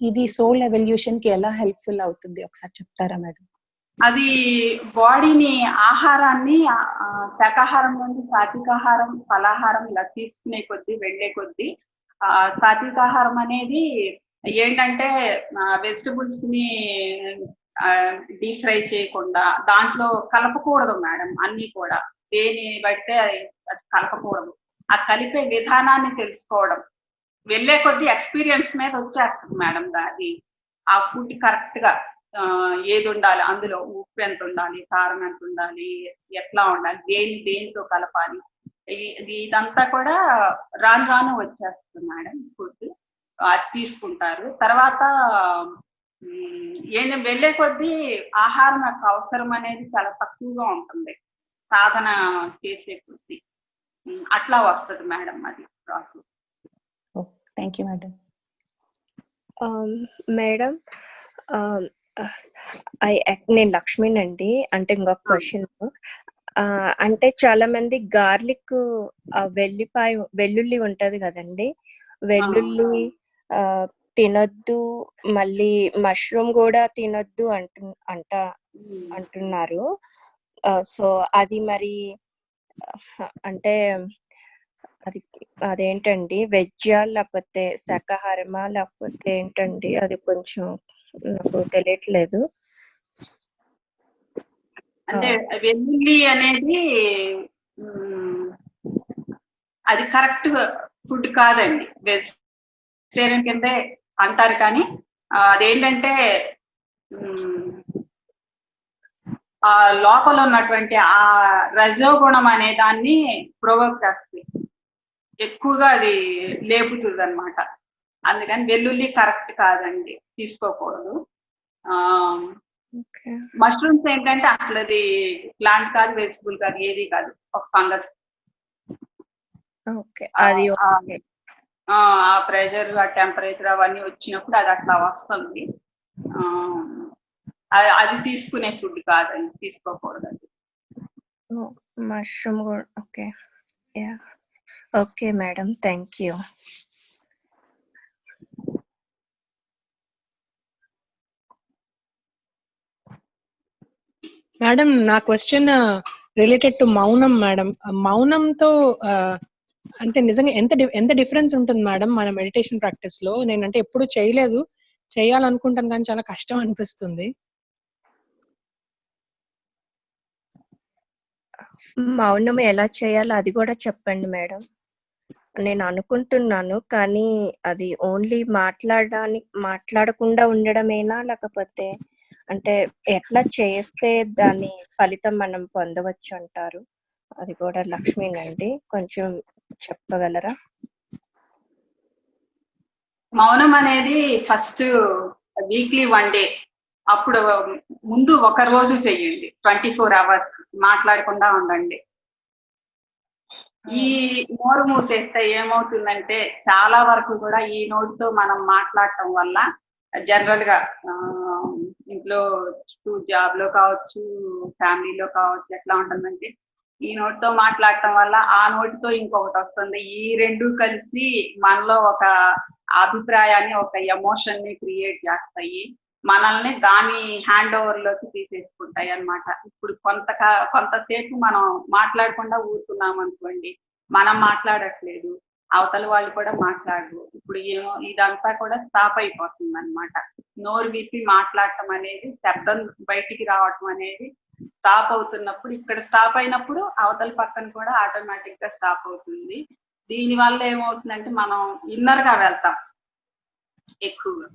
ఇది సోల్ ఎవల్యూషన్ కి ఎలా హెల్ప్ఫుల్ అవుతుంది ఒకసారి చెప్తారా మేడం? అది బాడీని, ఆహారాన్ని శాకాహారం నుండి సాత్వికాహారం, ఫలాహారం ఇలా తీసుకునే కొద్దీ వెళ్లే కొద్దీ సాత్వికాహారం అనేది ఏంటంటే వెజిటబుల్స్ ని డీప్ ఫ్రై చేయకుండా దాంట్లో కలపకూడదు మేడం. అన్ని కూడా దేని బట్టే అది కలపకూడదు. ఆ కలిపే విధానాన్ని తెలుసుకోవడం వెళ్ళే కొద్దీ ఎక్స్పీరియన్స్ మీద వచ్చేస్తుంది మేడం. అది ఆ ఫుడ్ కరెక్ట్ గా ఏది ఉండాలి, అందులో ఉప్పు ఎంత ఉండాలి, కారం ఎంత ఉండాలి, ఎట్లా ఉండాలి, దేనితో కలపాలి, ఇదంతా కూడా రాను రాను వచ్చేస్తుంది మేడం. ఫుడ్ అది తీసుకుంటారు. తర్వాత వెళ్ళే కొద్దీ ఆహారం యొక్క అవసరం అనేది చాలా తక్కువగా ఉంటుంది సాధన చేసే కొద్దీ. అట్లా వస్తుంది మేడం అది process. Thank you madam. Madam నేను లక్ష్మినండి. అంటే ఇంకొక క్వశ్చన్, అంటే చాలా మంది గార్లిక్ వెల్లుల్లి ఉంటది కదండి, వెల్లుల్లి తినొద్దు, మళ్ళీ మష్రూమ్ కూడా తినొద్దు అంటున్నారు. సో అది మరి అంటే అదేంటండి, వెజ్జా లేకపోతే శాకాహారమా లేకపోతే ఏంటండి, అది కొంచెం నాకు తెలియట్లేదు. అంటే వెల్లుల్లి అనేది అది కరెక్ట్ ఫుడ్ కాదండి, వెజిటేరియన్ కిందే అంటారు. కానీ అదేంటంటే ఆ లోపల ఉన్నటువంటి ఆ రజోగుణం అనే దాన్ని ప్రొవోక్ చేస్తుంది, ఎక్కువగా అది లేపుతుంది అనమాట. అందుకని వెల్లుల్లి కరెక్ట్ కాదండి, తీసుకోకూడదు. మష్రూమ్స్ ఏంటంటే అసలు అది ప్లాంట్ కాదు, వెజిటబుల్ కాదు, ఏది కాదు, ఒక ఫంగస్. ఆ ప్రెషర్, ఆ టెంపరేచర్ అవన్నీ వచ్చినప్పుడు అది అట్లా వస్తుంది. అది తీసుకునే ఫుడ్ కాదండి, తీసుకోకూడదు అది. మష్రూమ్ కూడా okay. Yeah okay madam, thank you. Madam నా క్వశ్చన్ రిలేటెడ్ టు మౌనం మేడం. మౌనంతో అంటే నిజంగా ఎంత డిఫరెన్స్ ఉంటుంది మేడం మన మెడిటేషన్ ప్రాక్టీస్ లో? నేనంటే ఎప్పుడు చేయలేదు, చేయాలనుకుంటాను కానీ చాలా కష్టం అనిపిస్తుంది. మౌనం ఎలా చేయాలో అది కూడా చెప్పండి మేడం. నేను అనుకుంటున్నాను కానీ అది ఓన్లీ మాట్లాడకుండా ఉండడమేనా, లేకపోతే అంటే ఎట్లా చేస్తే దాని ఫలితం మనం పొందవచ్చు అంటారు? అది కూడా లక్ష్మీనండి, కొంచెం చెప్పగలరా? మౌనం అనేది ఫస్ట్ వీక్లీ 1 డే, అప్పుడు ముందు ఒక రోజు చెయ్యండి, 24 hours మాట్లాడకుండా ఉండండి. ఈ నోరు మూసేస్తే ఏమవుతుందంటే చాలా వరకు కూడా ఈ నోటితో మనం మాట్లాడటం వల్ల జనరల్ గా ఇంట్లో జాబ్ లో కావచ్చు, ఫ్యామిలీలో కావచ్చు, ఎట్లా ఉంటుందంటే ఈ నోటితో మాట్లాడటం వల్ల ఆ నోటితో ఇంకొకటి వస్తుంది. ఈ రెండు కలిసి మనలో ఒక అభిప్రాయాన్ని, ఒక ఎమోషన్ ని క్రియేట్ చేస్తాయి. మనల్ని దాని హ్యాండ్ ఓవర్ లోకి తీసేసుకుంటాయి అన్నమాట. ఇప్పుడు కొంతసేపు మనం మాట్లాడకుండా ఊరుకున్నాం అనుకోండి, మనం మాట్లాడట్లేదు, అవతల వాళ్ళు కూడా మాట్లాడరు. ఇప్పుడు ఏమో ఇదంతా కూడా స్టాప్ అయిపోతుంది అన్నమాట. నోరు విప్పి మాట్లాడటం అనేది, శబ్దం బయటికి రావటం అనేది స్టాప్ అవుతున్నప్పుడు, ఇక్కడ స్టాప్ అయినప్పుడు అవతల పక్కన కూడా ఆటోమేటిక్ గా స్టాప్ అవుతుంది. దీని వల్ల ఏమవుతుందంటే మనం ఇన్నర్ గా వెళ్తాం ఎక్కువగా.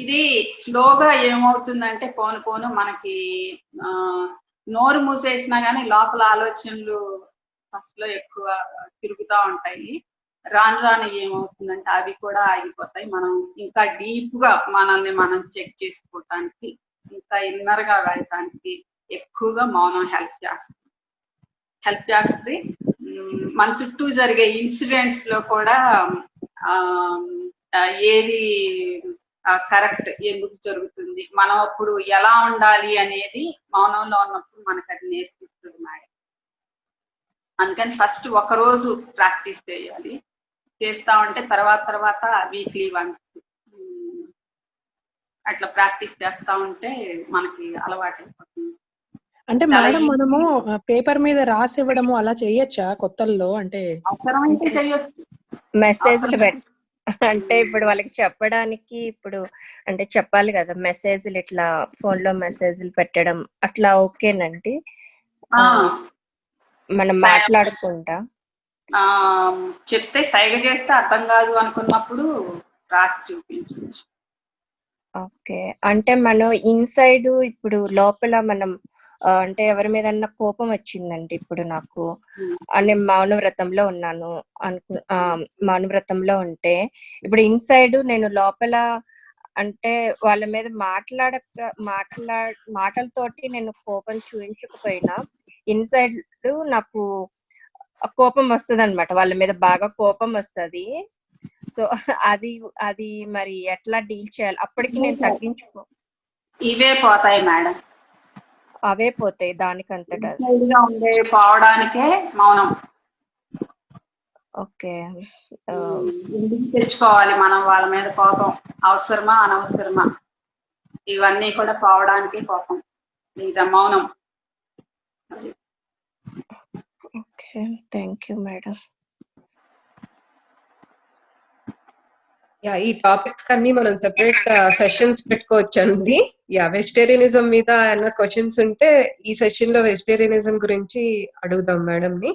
ఇది స్లోగా ఏమవుతుందంటే పోను మనకి నోరు మూసేసినా కానీ లోపల ఆలోచనలు ఫస్ట్ లో ఎక్కువ తిరుగుతూ ఉంటాయి. రాను రాను ఏమవుతుందంటే అవి కూడా ఆగిపోతాయి. మనం ఇంకా డీప్ గా మనల్ని మనం చెక్ చేసుకోవటానికి, ఇంకా ఇన్నర్ గా వెళ్ళటానికి ఎక్కువగా మౌనం హెల్ప్ చేస్తుంది. మన చుట్టూ జరిగే ఇన్సిడెంట్స్ లో కూడా ఏది కరెక్ట్, ఎందుకు జరుగుతుంది, మనం అప్పుడు ఎలా ఉండాలి అనేది మౌనంలో ఉన్నప్పుడు మనకు అది నేర్పిస్తుంది మేడం. అందుకని ఫస్ట్ ఒక రోజు ప్రాక్టీస్ చేయాలి. చేస్తా ఉంటే తర్వాత వీక్లీ వన్స్ అట్లా ప్రాక్టీస్ చేస్తా ఉంటే మనకి అలవాటు అయిపోతుంది. అంటే మేడం మనము పేపర్ మీద రాసి ఇవ్వడము అలా చేయొచ్చా కొత్తల్లో? అంటే అవసరమైతే చేయొచ్చు. మెసేజ్లు అంటే ఇప్పుడు వాళ్ళకి చెప్పడానికి, ఇప్పుడు అంటే చెప్పాలి కదా, మెసేజ్లు ఇట్లా ఫోన్ లో మెసేజ్లు పెట్టడం అట్లా ఓకేనండి? మనం మాట్లాడకుండా చెప్తే సైగ చేస్తే అర్థం కాదు అనుకున్నప్పుడు రాసి చూపించవచ్చు. ఓకే, అంటే మనం ఇన్సైడ్ ఇప్పుడు లోపల మనం అంటే ఎవరి మీద కోపం వచ్చిందండి, ఇప్పుడు నాకు నేను మౌనవ్రతంలో ఉన్నాను మౌనవ్రతంలో ఉంటే ఇప్పుడు ఇన్సైడ్ నేను లోపల అంటే వాళ్ళ మీద మాటలతోటి నేను కోపం చూపించకపోయినా ఇన్సైడ్ నాకు కోపం వస్తుంది అనమాట, వాళ్ళ మీద బాగా కోపం వస్తుంది. సో అది మరి ఎట్లా డీల్ చేయాలి? అప్పటికి నేను తగ్గించుకో ఇవే పోతాయి మేడం, అవే పోతాయి దానికంతటా పోవడానికే మౌనం. ఓకే, ఎందుకు తెచ్చుకోవాలి మనం వాళ్ళ మీద కోపం? అవసరమా అనవసరమా? ఇవన్నీ కూడా పోవడానికే కోపం, ఇంకా మౌనం. Okay, thank you madam. ఈ టాపిక్స్ అన్ని మనం సెపరేట్ సెషన్స్ పెట్టుకోవచ్చండి. వెజిటేరియనిజం మీద ఏమైనా క్వశ్చన్స్ ఉంటే ఈ సెషన్ లో వెజిటేరియనిజం గురించి అడుగుదాం మేడం ని.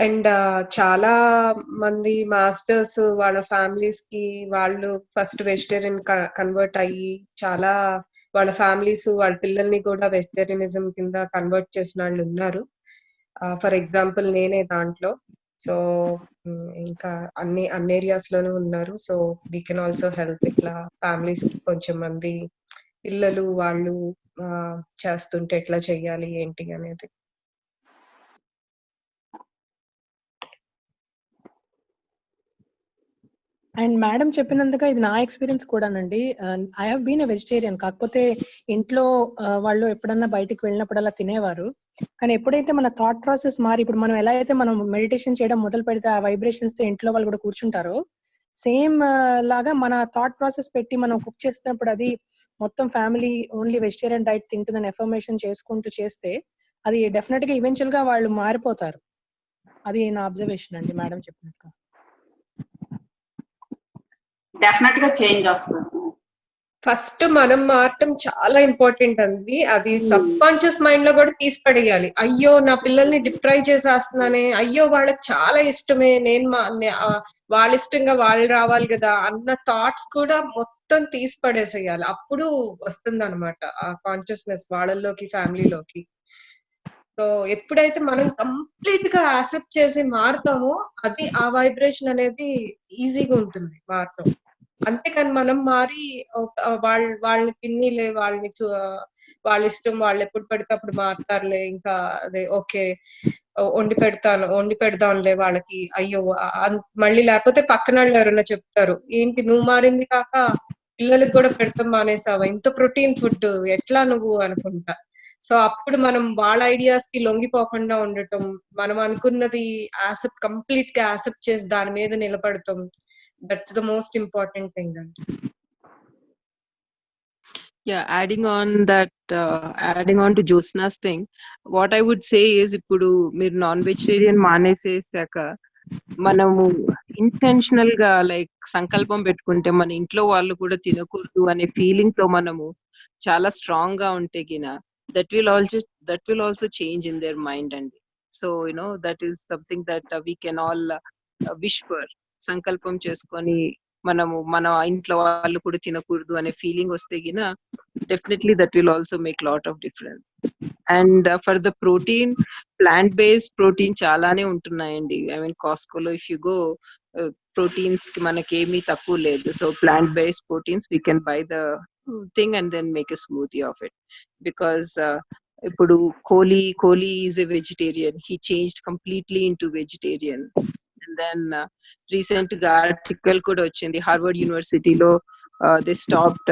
అండ్ చాలా మంది మాస్టర్స్ వాళ్ళ ఫ్యామిలీస్ కి వాళ్ళు ఫస్ట్ వెజిటేరియన్ కన్వర్ట్ అయ్యి చాలా వాళ్ళ ఫ్యామిలీస్ వాళ్ళ పిల్లల్ని కూడా వెజిటేరియనిజం కింద కన్వర్ట్ చేసిన వాళ్ళు ఉన్నారు. ఫర్ ఎగ్జాంపుల్ నేనే దాంట్లో. సో ఇంకా అన్ని ఏరియాస్ లోనూ ఉన్నారు. So we can also help ఇట్లా ఫ్యామిలీస్ కి కొంచెం మంది పిల్లలు వాళ్ళు చేస్తుంటే ఎట్లా చెయ్యాలి ఏంటి అనేది. అండ్ మేడం చెప్పినందుగా ఇది నా ఎక్స్పీరియన్స్ కూడానండి. I have been a vegetarian. కాకపోతే ఇంట్లో వాళ్ళు ఎప్పుడన్నా బయటికి వెళ్ళినప్పుడు అలా తినేవారు. కానీ ఎప్పుడైతే మన థాట్ ప్రాసెస్ మారి ఇప్పుడు మనం ఎలా అయితే మనం మెడిటేషన్ చేయడం మొదలు పెడితే ఆ వైబ్రేషన్స్ తో ఇంట్లో వాళ్ళు కూడా కూర్చుంటారో సేమ్ లాగా మన థాట్ ప్రాసెస్ పెట్టి మనం కుక్ చేస్తున్నప్పుడు అది మొత్తం ఫ్యామిలీ ఓన్లీ వెజిటేరియన్ డైట్ తింటుందని ఎఫర్మేషన్ చేసుకుంటూ చేస్తే అది డెఫినెట్ గా ఈవెన్చువల్ గా వాళ్ళు మారిపోతారు. అది నా అబ్జర్వేషన్ అండి మేడం చెప్పినట్టు. డెఫినెట్ గా చేంజ్ వస్తుంది. ఫస్ట్ మనం మారటం చాలా ఇంపార్టెంట్ అండి. అది సబ్ కాన్షియస్ మైండ్ లో కూడా తీసి పడేయాలి. అయ్యో నా పిల్లల్ని డిప్రైవ్ చేసేస్తున్నానే, అయ్యో వాళ్ళకి చాలా ఇష్టమే, నేను వాళ్ళ ఇష్టంగా వాళ్ళు రావాలి కదా అన్న థాట్స్ కూడా మొత్తం తీసి పడేసేయాలి. అప్పుడు వస్తుంది అనమాట ఆ కాన్షియస్నెస్ వాళ్ళలోకి, ఫ్యామిలీలోకి. సో ఎప్పుడైతే మనం కంప్లీట్ గా యాక్సెప్ట్ చేసి మారుతామో అది ఆ వైబ్రేషన్ అనేది ఈజీగా ఉంటుంది మారటం. అంతేకాని మనం మారి వాళ్ళని తిన్నిలే, వాళ్ళ ఇష్టం, వాళ్ళు ఎప్పుడు పడితే అప్పుడు మారుతారులే, ఇంకా అదే ఓకే వండి పెడదాంలే వాళ్ళకి, అయ్యో మళ్ళీ లేకపోతే పక్కన వాళ్ళు ఎవరైనా చెప్తారు, ఏంటి నువ్వు మారింది కాక పిల్లలకి కూడా పెడతాం మానేసావా, ఇంత ప్రోటీన్ ఫుడ్ ఎట్లా నువ్వు అనుకుంటా. సో అప్పుడు మనం వాళ్ళ ఐడియాస్ కి లొంగిపోకుండా ఉండటం, మనం అనుకున్నది కంప్లీట్ గా యాక్సెప్ట్ చేసి దాని మీద నిలబడటం, that's the most important thing. Yeah, adding on to Jyotsna's thing, what I would say is ఇప్పుడు మీరు నాన్ వెజిటేరియన్ మానేసేసాక మనము ఇంటెన్షనల్ గా లైక్ సంకల్పం పెట్టుకుంటే మన ఇంట్లో వాళ్ళు కూడా తినకూడదు అనే ఫీలింగ్ తో మనము చాలా స్ట్రాంగ్ గా ఉంటే గిన that will also change in their mind. And so that is something that we can all wish for. సంకల్పం చేసుకొని మనము మన ఇంట్లో వాళ్ళు కూడా తినకూడదు అనే ఫీలింగ్ వస్తే గిన definitely that will also make lot of difference. And for the protein, plant based protein చాలానే ఉంటున్నాయండి. I mean Costco లో if you go proteins కి మనకేమీ తక్కువ లేదు. So plant based proteins we can buy the thing and then make a smoothie of it. Because ఇప్పుడు Kohli is a vegetarian. He changed completely into vegetarian. And then recent article kuda ochindi Harvard University lo they stopped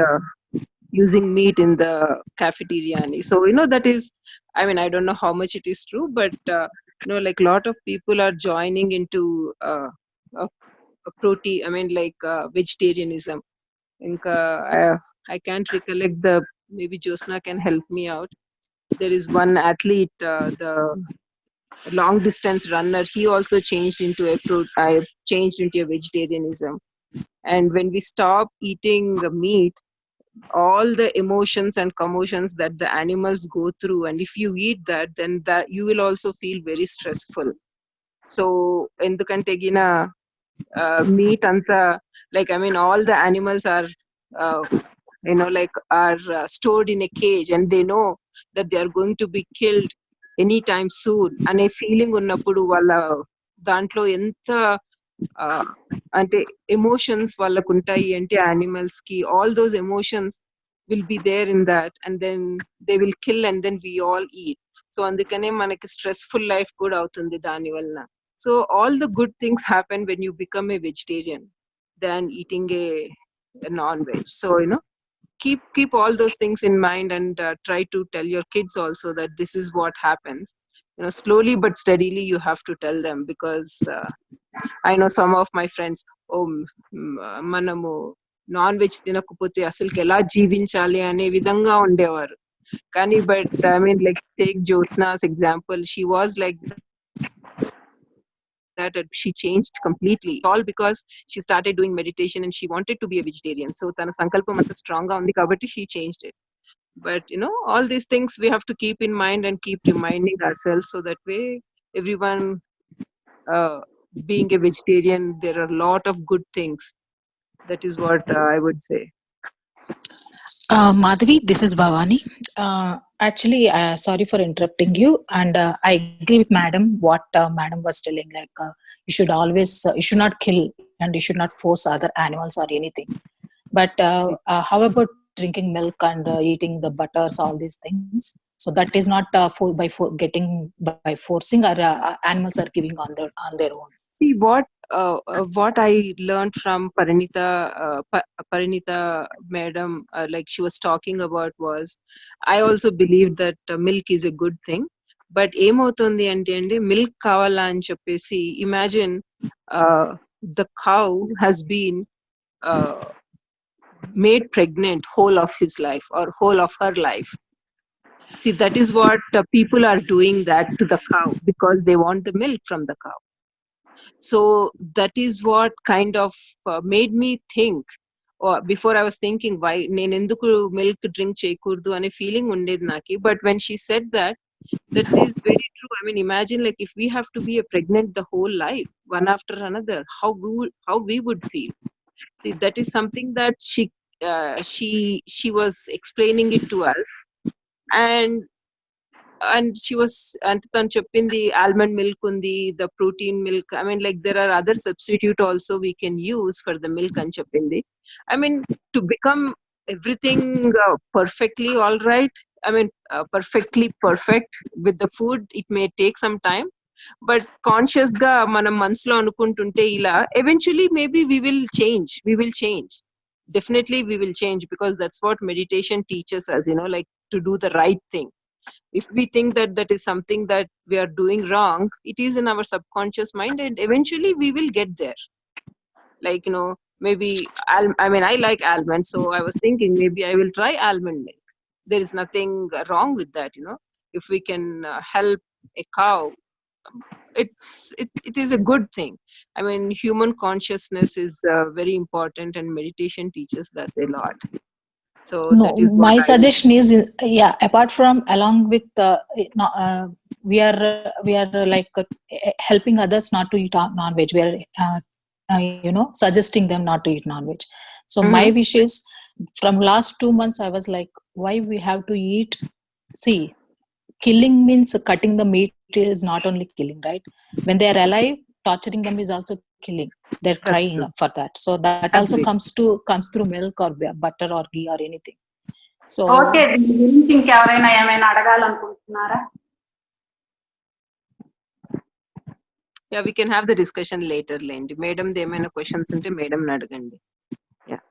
using meat in the cafeteria. So that is, I mean I don't know how much it is true, but like lot of people are joining into protein, I mean like vegetarianism. I can't recollect maybe Jyotsna can help me out. There is one athlete, the long distance runner, he also changed into a vegetarianism. And when we stop eating meat, all the emotions and commotions that the animals go through, and if you eat that, then that you will also feel very stressful. So endukante gina meat anta, like I mean all the animals are stored in a cage, and they know that they are going to be killed anytime soon ane feeling ఉన్నప్పుడు వాళ్ళ దాంట్లో ఎంత అంటే emotions వాళ్ళకు ఉంటాయి అంటే animals కి all those emotions will be there in that, and then they will kill and then we all eat. So అందుకనే మనకి stressful life కూడా అవుతుంది దాని వలన. So all the good things happen when you become a vegetarian than eating a non-veg. So keep all those things in mind, and try to tell your kids also that this is what happens. Slowly but steadily you have to tell them, because I know some of my friends, manamu non veg తినకపోతే అసలుకి ఎలా జీవించాలి అనే విధంగా ఉండేవారు. కానీ but I mean like take Jyotsna's example, she was like that she changed completely, all because she started doing meditation and she wanted to be a vegetarian. So tana sankalpam anta strong ga undi kabatti she changed it. But all these things we have to keep in mind and keep reminding ourselves, so that way everyone being a vegetarian, there are a lot of good things. That is what I would say. Madhavi, this is Bhavani. Actually, sorry for interrupting you, and I agree with Madam. What Madam was telling, like you should always, you should not kill and you should not force other animals or anything. But how about drinking milk and eating the butters, all these things? So that is not by forcing, or animals are giving on their own. See, what what I learned from Parinita madam, like she was talking about was, I also believe that milk is a good thing. But ఏమవుతుంది అంటే అండి, milk కావాలా అని చెప్పేసి, imagine the cow has been made pregnant whole of his life or whole of her life. See, that is what people are doing that to the cow because they want the milk from the cow. So that is what kind of made me think, or before I was thinking why నేను ఎందుకు milk drink చేయకూడదు అనే feeling ఉండేది నాకు. But when she said that, that is very true. I mean, imagine like if we have to be a pregnant the whole life, one after another, how we would feel. See, that is something that she was explaining it to us, and she was, and tanu cheppindi almond milk undi, the protein milk. I mean, like there are other substitute also we can use for the milk and cheppindi. I mean, to become everything perfectly all right, I mean, perfectly perfect with the food, it may take some time. But conscious ga manam మనసులో అనుకుంటుంటే ఇలా, eventually maybe we will change. Definitely we will change, because that's what meditation teaches us, like to do the right thing. If we think that that is something that we are doing wrong, it is in our subconscious mind, and eventually we will get there. Like, maybe I mean, I like almonds, so I was thinking maybe I will try almond milk. There is nothing wrong with that. If we can help a cow, it is a good thing. I mean, human consciousness is very important, and meditation teaches that a lot. So No, that is what my I suggestion is, yeah, apart from along with we are like helping others not to eat non-veg. We are suggesting them not to eat non-veg. So my wish is, from last 2 months I was like, why we have to eat? See, killing means cutting the meat is not only killing, right? When they are alive, torturing them is also killing. They're That's crying true. for that. So that also Agree. comes through milk or butter or ghee or anything. So okay, దీని గురించి ఇంకెవరైనా ఏమైనా అడగాలనుకుంటున్నారా? Yeah, we can have the discussion later, Lendi. Madam, there may questions unte madam ni adagandi. Yeah.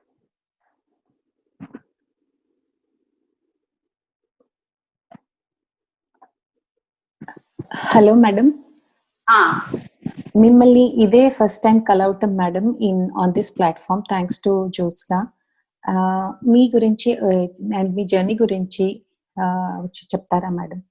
Hello madam, మిమ్మల్ని ఇదే first time కలవటం madam on this platform. Thanks to Jyotsna. మీ గురించి and me journey గురించి చెప్తారా మేడం?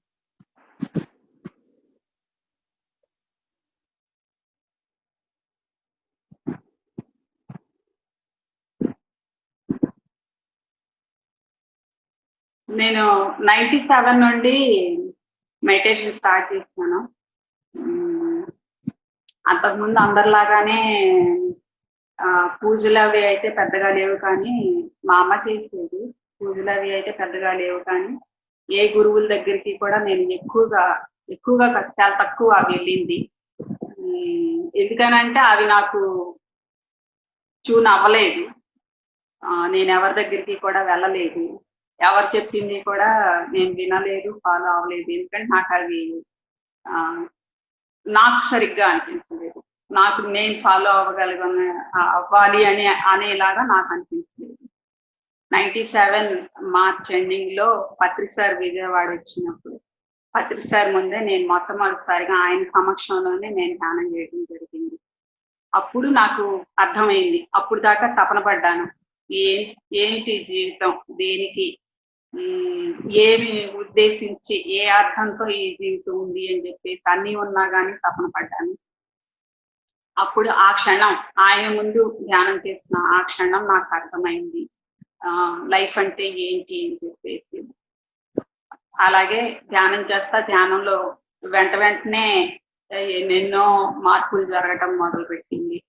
నేను 97 నుండి meditation start చేస్తున్నాను. అంతకుముందు అందరిలాగానే పూజలు అవి అయితే పెద్దగా లేవు, కానీ మా అమ్మ చేసేది. పూజలు అవి అయితే పెద్దగా లేవు, కానీ ఏ గురువుల దగ్గరికి కూడా నేను ఎక్కువగా చాలా తక్కువ వెళ్ళింది. ఎందుకనంటే అవి నాకు ట్యూన్ అవ్వలేదు. నేను ఎవరి దగ్గరికి కూడా వెళ్ళలేదు, ఎవరు చెప్పింది కూడా నేను వినలేదు, ఫాలో అవ్వలేదు. ఎందుకంటే నాకు అవి నాకు సరిగ్గా అనిపించలేదు. నాకు నేను ఫాలో అవ్వాలి అనేలాగా నాకు అనిపించలేదు. 97 మార్చ్ ఎండింగ్ లో పత్రి సార్ విజయవాడ వచ్చినప్పుడు, పత్రి సార్ ముందే నేను మొట్టమొదటిసారిగా ఆయన సమక్షంలోనే నేను ధ్యానం చేయడం జరిగింది. అప్పుడు నాకు అర్థమైంది. అప్పుడు దాకా తపన పడ్డాను, ఏంటి జీవితం, దేనికి, ఏమి ఉద్దేశించి, ఏ అర్థంతో ఈ జీవితం ఉంది అని చెప్పేసి అన్నీ ఉన్నా కానీ తపన పడ్డాను. అప్పుడు ఆ క్షణం, ఆయన ముందు ధ్యానం చేసిన ఆ క్షణం నాకు అర్థమైంది లైఫ్ అంటే ఏంటి అని చెప్పేసి. అలాగే ధ్యానం చేస్తా, ధ్యానంలో వెంటనే ఎన్నెన్నో మార్పులు జరగటం మొదలుపెట్టింది.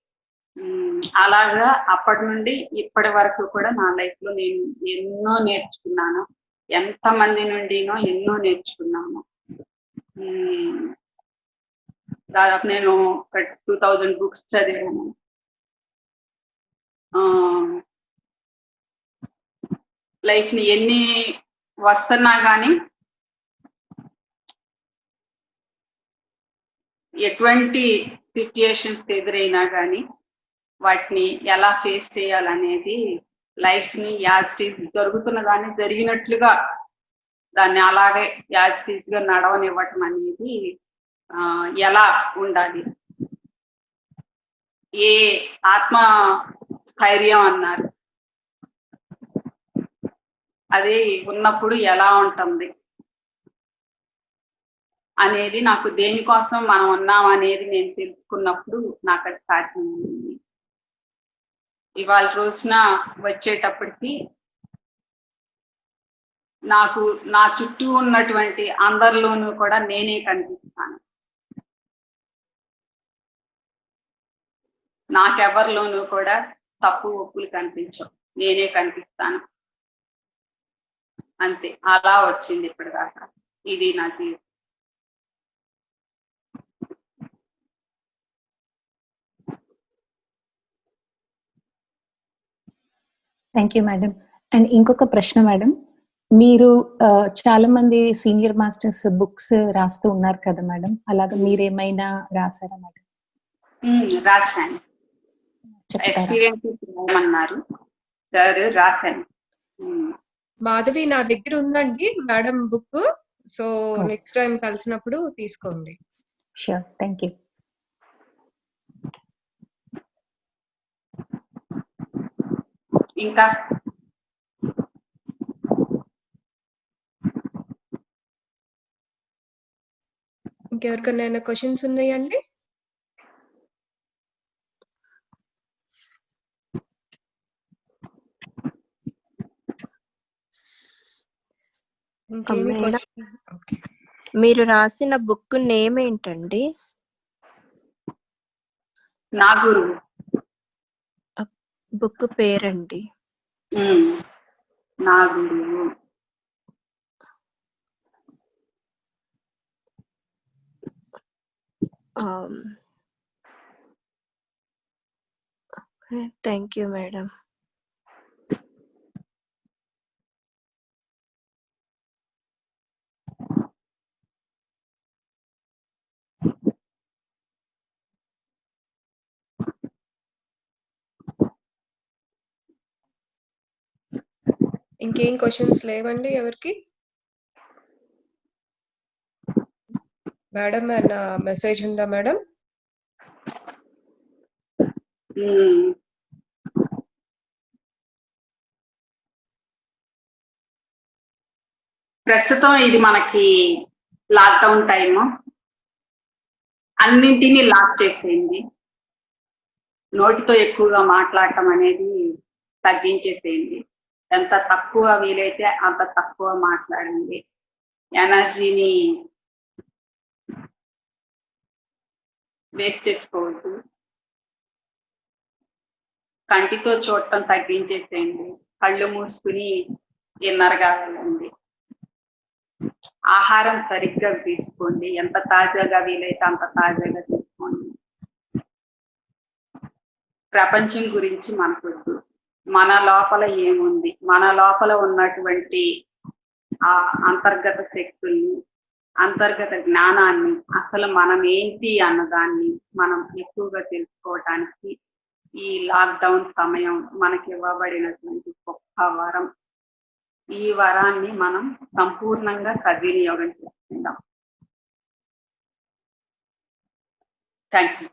అలాగా అప్పటి నుండి ఇప్పటి వరకు కూడా నా లైఫ్ లో నేను ఎన్నో నేర్చుకున్నాను. ఎంతమంది నుండినో ఎన్నో నేర్చుకున్నాను. దాదాపు నేను 2000 బుక్స్ చదివాను. లైఫ్ ని ఎన్ని వస్తున్నా కానీ ఎటువంటి సిచ్యుయేషన్స్ ఎదురైనా కానీ వాటిని ఎలా ఫేస్ చేయాలనేది లైఫ్ ని యాజ్ జరుగుతున్న దాన్ని జరిగినట్లుగా దాన్ని అలాగే యాజ్ గా నడవనివ్వటం అనేది ఎలా ఉండాలి, ఏ ఆత్మ స్థైర్యం అన్నారు, అది ఉన్నప్పుడు ఎలా ఉంటుంది అనేది నాకు దేనికోసం మనం ఉన్నాం అనేది నేను తెలుసుకున్నప్పుడు నాకు అది సాధ్యమైంది. ఇవాళ రోజున వచ్చేటప్పటికి నాకు నా చుట్టూ ఉన్నటువంటి అందరిలోనూ కూడా నేనే కనిపిస్తాను. నాకెవరిలోనూ కూడా తప్పు ఒప్పులు కనిపించవు, నేనే కనిపిస్తాను. అంతే, అలా వచ్చింది ఇప్పటిదాకా. ఇది నా జీవితం. Thank you madam. అండ్ ఇంకొక ప్రశ్న మేడం, మీరు చాలా మంది సీనియర్ మాస్టర్స్ బుక్స్ రాస్తూ ఉన్నారు కదా మేడం, అలాగా మీరేమైనా రాసారా మేడం? రాశాను, ఎక్స్పీరియన్స్ రాయమన్నారు సార్, రాశాను. మాధవి నా దగ్గర ఉందండి madam book, so next time కలిసినప్పుడు తీసుకోండి. Sure, thank you. ఇంకా ఇంకెవరికైనా క్వశ్చన్స్ ఉన్నాయండి? మీరు రాసిన బుక్ నేమ్ ఏంటండి? నా గురువు బుక్ పేరండి? నా గురువు. Thank you madam. ఇంకేం క్వశ్చన్స్ లేవండి ఎవరికి? మేడం ఏమన్నా మెసేజ్ ఉందా మేడం? ప్రస్తుతం ఇది మనకి లాక్డౌన్ టైము, అన్నింటినీ లాక్ చేసేయండి. నోటితో ఎక్కువగా మాట్లాడటం అనేది తగ్గించేసేయండి. ఎంత తక్కువ వీలైతే అంత తక్కువ మాట్లాడండి. ఎనర్జీని వేస్ట్ చేసుకోవద్దు. కంటితో చూడటం తగ్గించేసేయండి. కళ్ళు మూసుకుని ఎన్నరగా వెళ్ళండి. ఆహారం సరిగ్గా తీసుకోండి. ఎంత తాజాగా వీలైతే అంత తాజాగా తీసుకోండి. ప్రపంచం గురించి మనకొద్దు, మన లోపల ఏముంది, మన లోపల ఉన్నటువంటి ఆ అంతర్గత శక్తుల్ని, అంతర్గత జ్ఞానాన్ని, అసలు మనం ఏంటి అన్నదాన్ని మనం ఎక్కువగా తెలుసుకోవటానికి ఈ లాక్డౌన్ సమయం మనకి ఇవ్వబడినటువంటి గొప్ప వరం. ఈ వరాన్ని మనం సంపూర్ణంగా సద్వినియోగం చేసుకుందాం. Thank you.